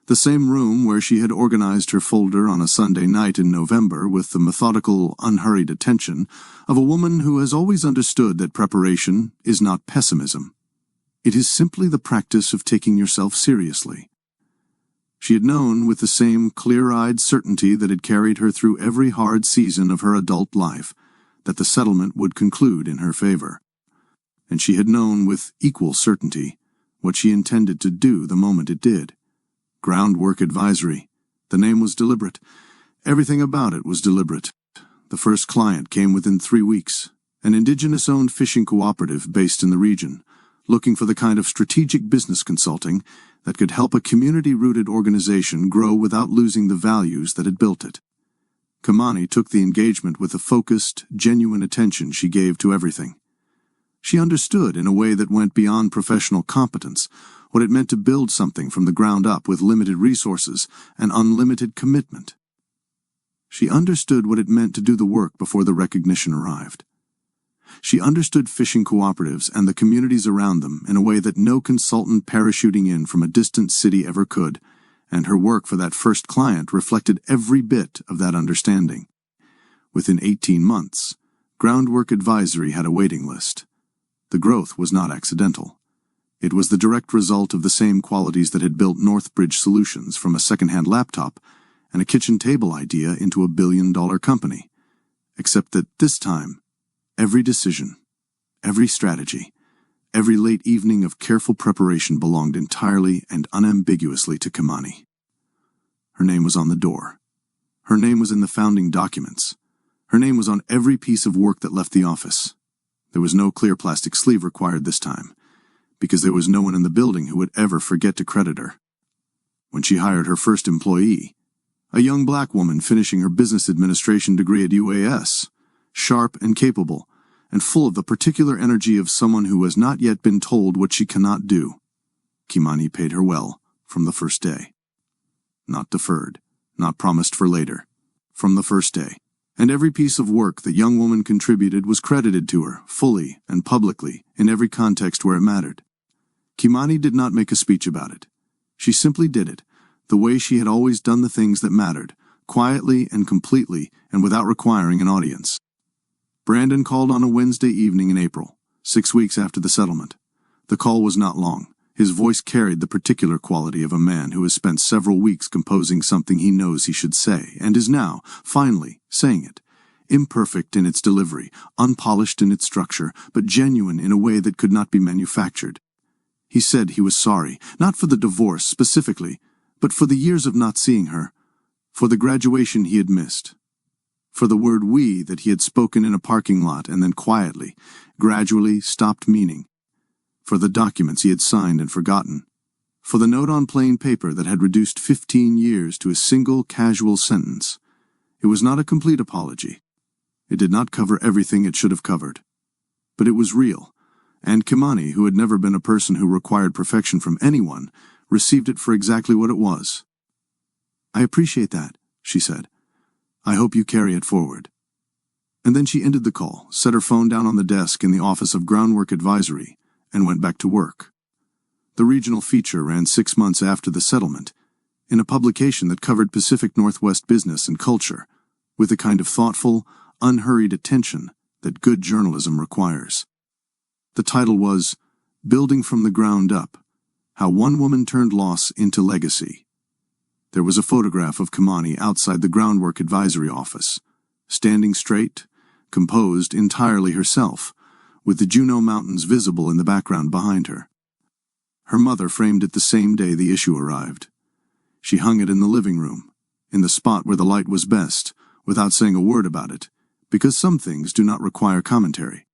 Speaker 1: the same room where she had organized her folder on a Sunday night in November with the methodical, unhurried attention of a woman who has always understood that preparation is not pessimism. It is simply the practice of taking yourself seriously. She had known with the same clear-eyed certainty that had carried her through every hard season of her adult life that the settlement would conclude in her favor. And she had known with equal certainty what she intended to do the moment it did. Groundwork Advisory. The name was deliberate. Everything about it was deliberate. The first client came within 3 weeks, an indigenous-owned fishing cooperative based in the region, looking for the kind of strategic business consulting that could help a community-rooted organization grow without losing the values that had built it. Kimani took the engagement with the focused, genuine attention she gave to everything. She understood, in a way that went beyond professional competence, what it meant to build something from the ground up with limited resources and unlimited commitment. She understood what it meant to do the work before the recognition arrived. She understood fishing cooperatives and the communities around them in a way that no consultant parachuting in from a distant city ever could, and her work for that first client reflected every bit of that understanding. Within 18 months, Groundwork Advisory had a waiting list. The growth was not accidental. It was the direct result of the same qualities that had built Northbridge Solutions from a second-hand laptop and a kitchen table idea into a billion-dollar company, except that this time Every decision, every strategy, every late evening of careful preparation belonged entirely and unambiguously to Kimani. Her name was on the door. Her name was in the founding documents. Her name was on every piece of work that left the office. There was no clear plastic sleeve required this time, because there was no one in the building who would ever forget to credit her. When she hired her first employee, a young black woman finishing her business administration degree at UAS, sharp and capable, and full of the particular energy of someone who has not yet been told what she cannot do, Kimani paid her well from the first day. Not deferred, not promised for later, from the first day. And every piece of work the young woman contributed was credited to her, fully and publicly, in every context where it mattered. Kimani did not make a speech about it. She simply did it, the way she had always done the things that mattered, quietly and completely and without requiring an audience. Brandon called on a Wednesday evening in April, 6 weeks after the settlement. The call was not long. His voice carried the particular quality of a man who has spent several weeks composing something he knows he should say, and is now, finally, saying it. Imperfect in its delivery, unpolished in its structure, but genuine in a way that could not be manufactured. He said he was sorry, not for the divorce specifically, but for the years of not seeing her, for the graduation he had missed, for the word "we" that he had spoken in a parking lot and then quietly, gradually stopped meaning, for the documents he had signed and forgotten, for the note on plain paper that had reduced 15 years to a single casual sentence. It was not a complete apology. It did not cover everything it should have covered. But it was real, and Kimani, who had never been a person who required perfection from anyone, received it for exactly what it was. "I appreciate that," she said. "I hope you carry it forward." And then she ended the call, set her phone down on the desk in the Office of Groundwork Advisory, and went back to work. The regional feature ran 6 months after the settlement, in a publication that covered Pacific Northwest business and culture, with the kind of thoughtful, unhurried attention that good journalism requires. The title was "Building from the Ground Up: How One Woman Turned Loss into Legacy." There was a photograph of Kimani outside the Groundwork Advisory office, standing straight, composed entirely herself, with the Juneau Mountains visible in the background behind her. Her mother framed it the same day the issue arrived. She hung it in the living room, in the spot where the light was best, without saying a word about it, because some things do not require commentary.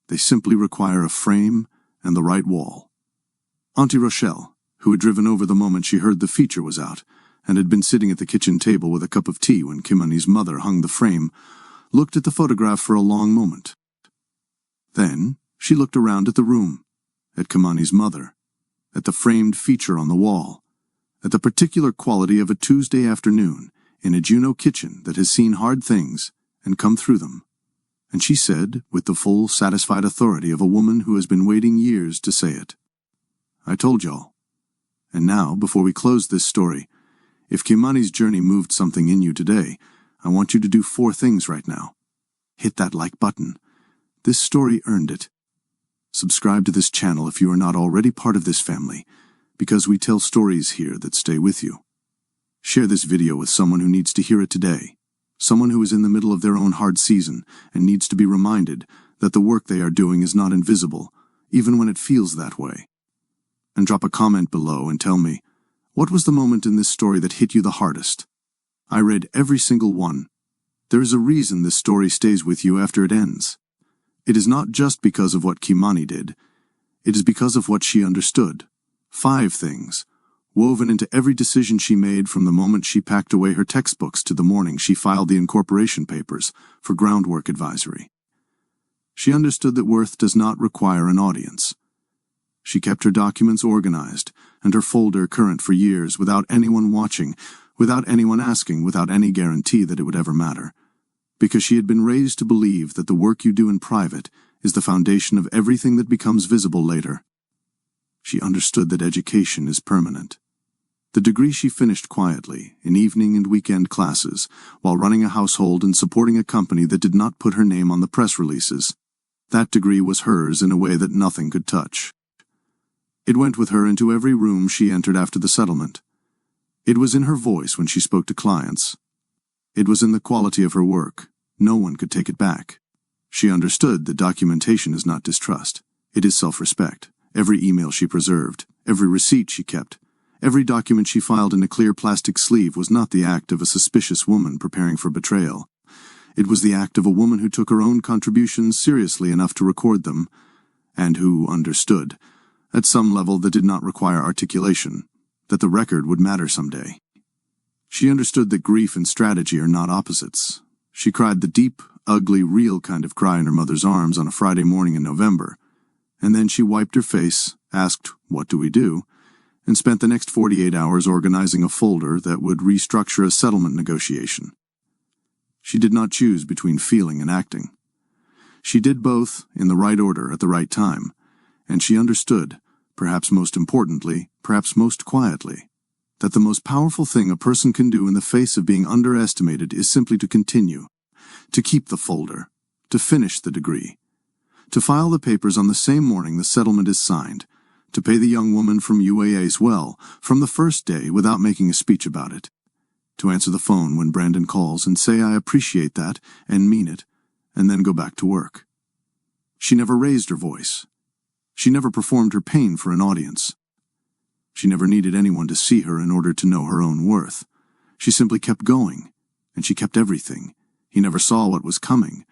Speaker 1: They simply require a frame and the right wall. Auntie Rochelle, who had driven over the moment she heard the feature was out, and had been sitting at the kitchen table with a cup of tea when Kimani's mother hung the frame, looked at the photograph for a long moment. Then she looked around at the room, at Kimani's mother, at the framed feature on the wall, at the particular quality of a Tuesday afternoon in a Juneau kitchen that has seen hard things and come through them. And she said, with the full, satisfied authority of a woman who has been waiting years to say it, "I told y'all." And now, before we close this story, if Kimani's journey moved something in you today, I want you to do 4 things right now. Hit that like button. This story earned it. Subscribe to this channel if you are not already part of this family, because we tell stories here that stay with you. Share this video with someone who needs to hear it today, someone who is in the middle of their own hard season and needs to be reminded that the work they are doing is not invisible, even when it feels that way. And drop a comment below and tell me, what was the moment in this story that hit you the hardest? I read every single one. There is a reason this story stays with you after it ends. It is not just because of what Kimani did. It is because of what she understood. 5 things, woven into every decision she made from the moment she packed away her textbooks to the morning she filed the incorporation papers for Groundwork Advisory. She understood that worth does not require an audience. She kept her documents organized and her folder current for years without anyone watching, without anyone asking, without any guarantee that it would ever matter, because she had been raised to believe that the work you do in private is the foundation of everything that becomes visible later. She understood that education is permanent. The degree she finished quietly, in evening and weekend classes, while running a household and supporting a company that did not put her name on the press releases, that degree was hers in a way that nothing could touch. It went with her into every room she entered after the settlement. It was in her voice when she spoke to clients. It was in the quality of her work. No one could take it back. She understood that documentation is not distrust. It is self-respect. Every email she preserved, every receipt she kept, every document she filed in a clear plastic sleeve was not the act of a suspicious woman preparing for betrayal. It was the act of a woman who took her own contributions seriously enough to record them, and who understood, at some level that did not require articulation, that the record would matter someday. She understood that grief and strategy are not opposites. She cried the deep, ugly, real kind of cry in her mother's arms on a Friday morning in November, and then she wiped her face, asked, "What do we do?" and spent the next 48 hours organizing a folder that would restructure a settlement negotiation. She did not choose between feeling and acting. She did both in the right order at the right time, and she understood, perhaps most importantly, perhaps most quietly, that the most powerful thing a person can do in the face of being underestimated is simply to continue, to keep the folder, to finish the degree, to file the papers on the same morning the settlement is signed, to pay the young woman from UAA's well from the first day without making a speech about it, to answer the phone when Brandon calls and say "I appreciate that" and mean it, and then go back to work. She never raised her voice. She never performed her pain for an audience. She never needed anyone to see her in order to know her own worth. She simply kept going, and she kept everything. He never saw what was coming,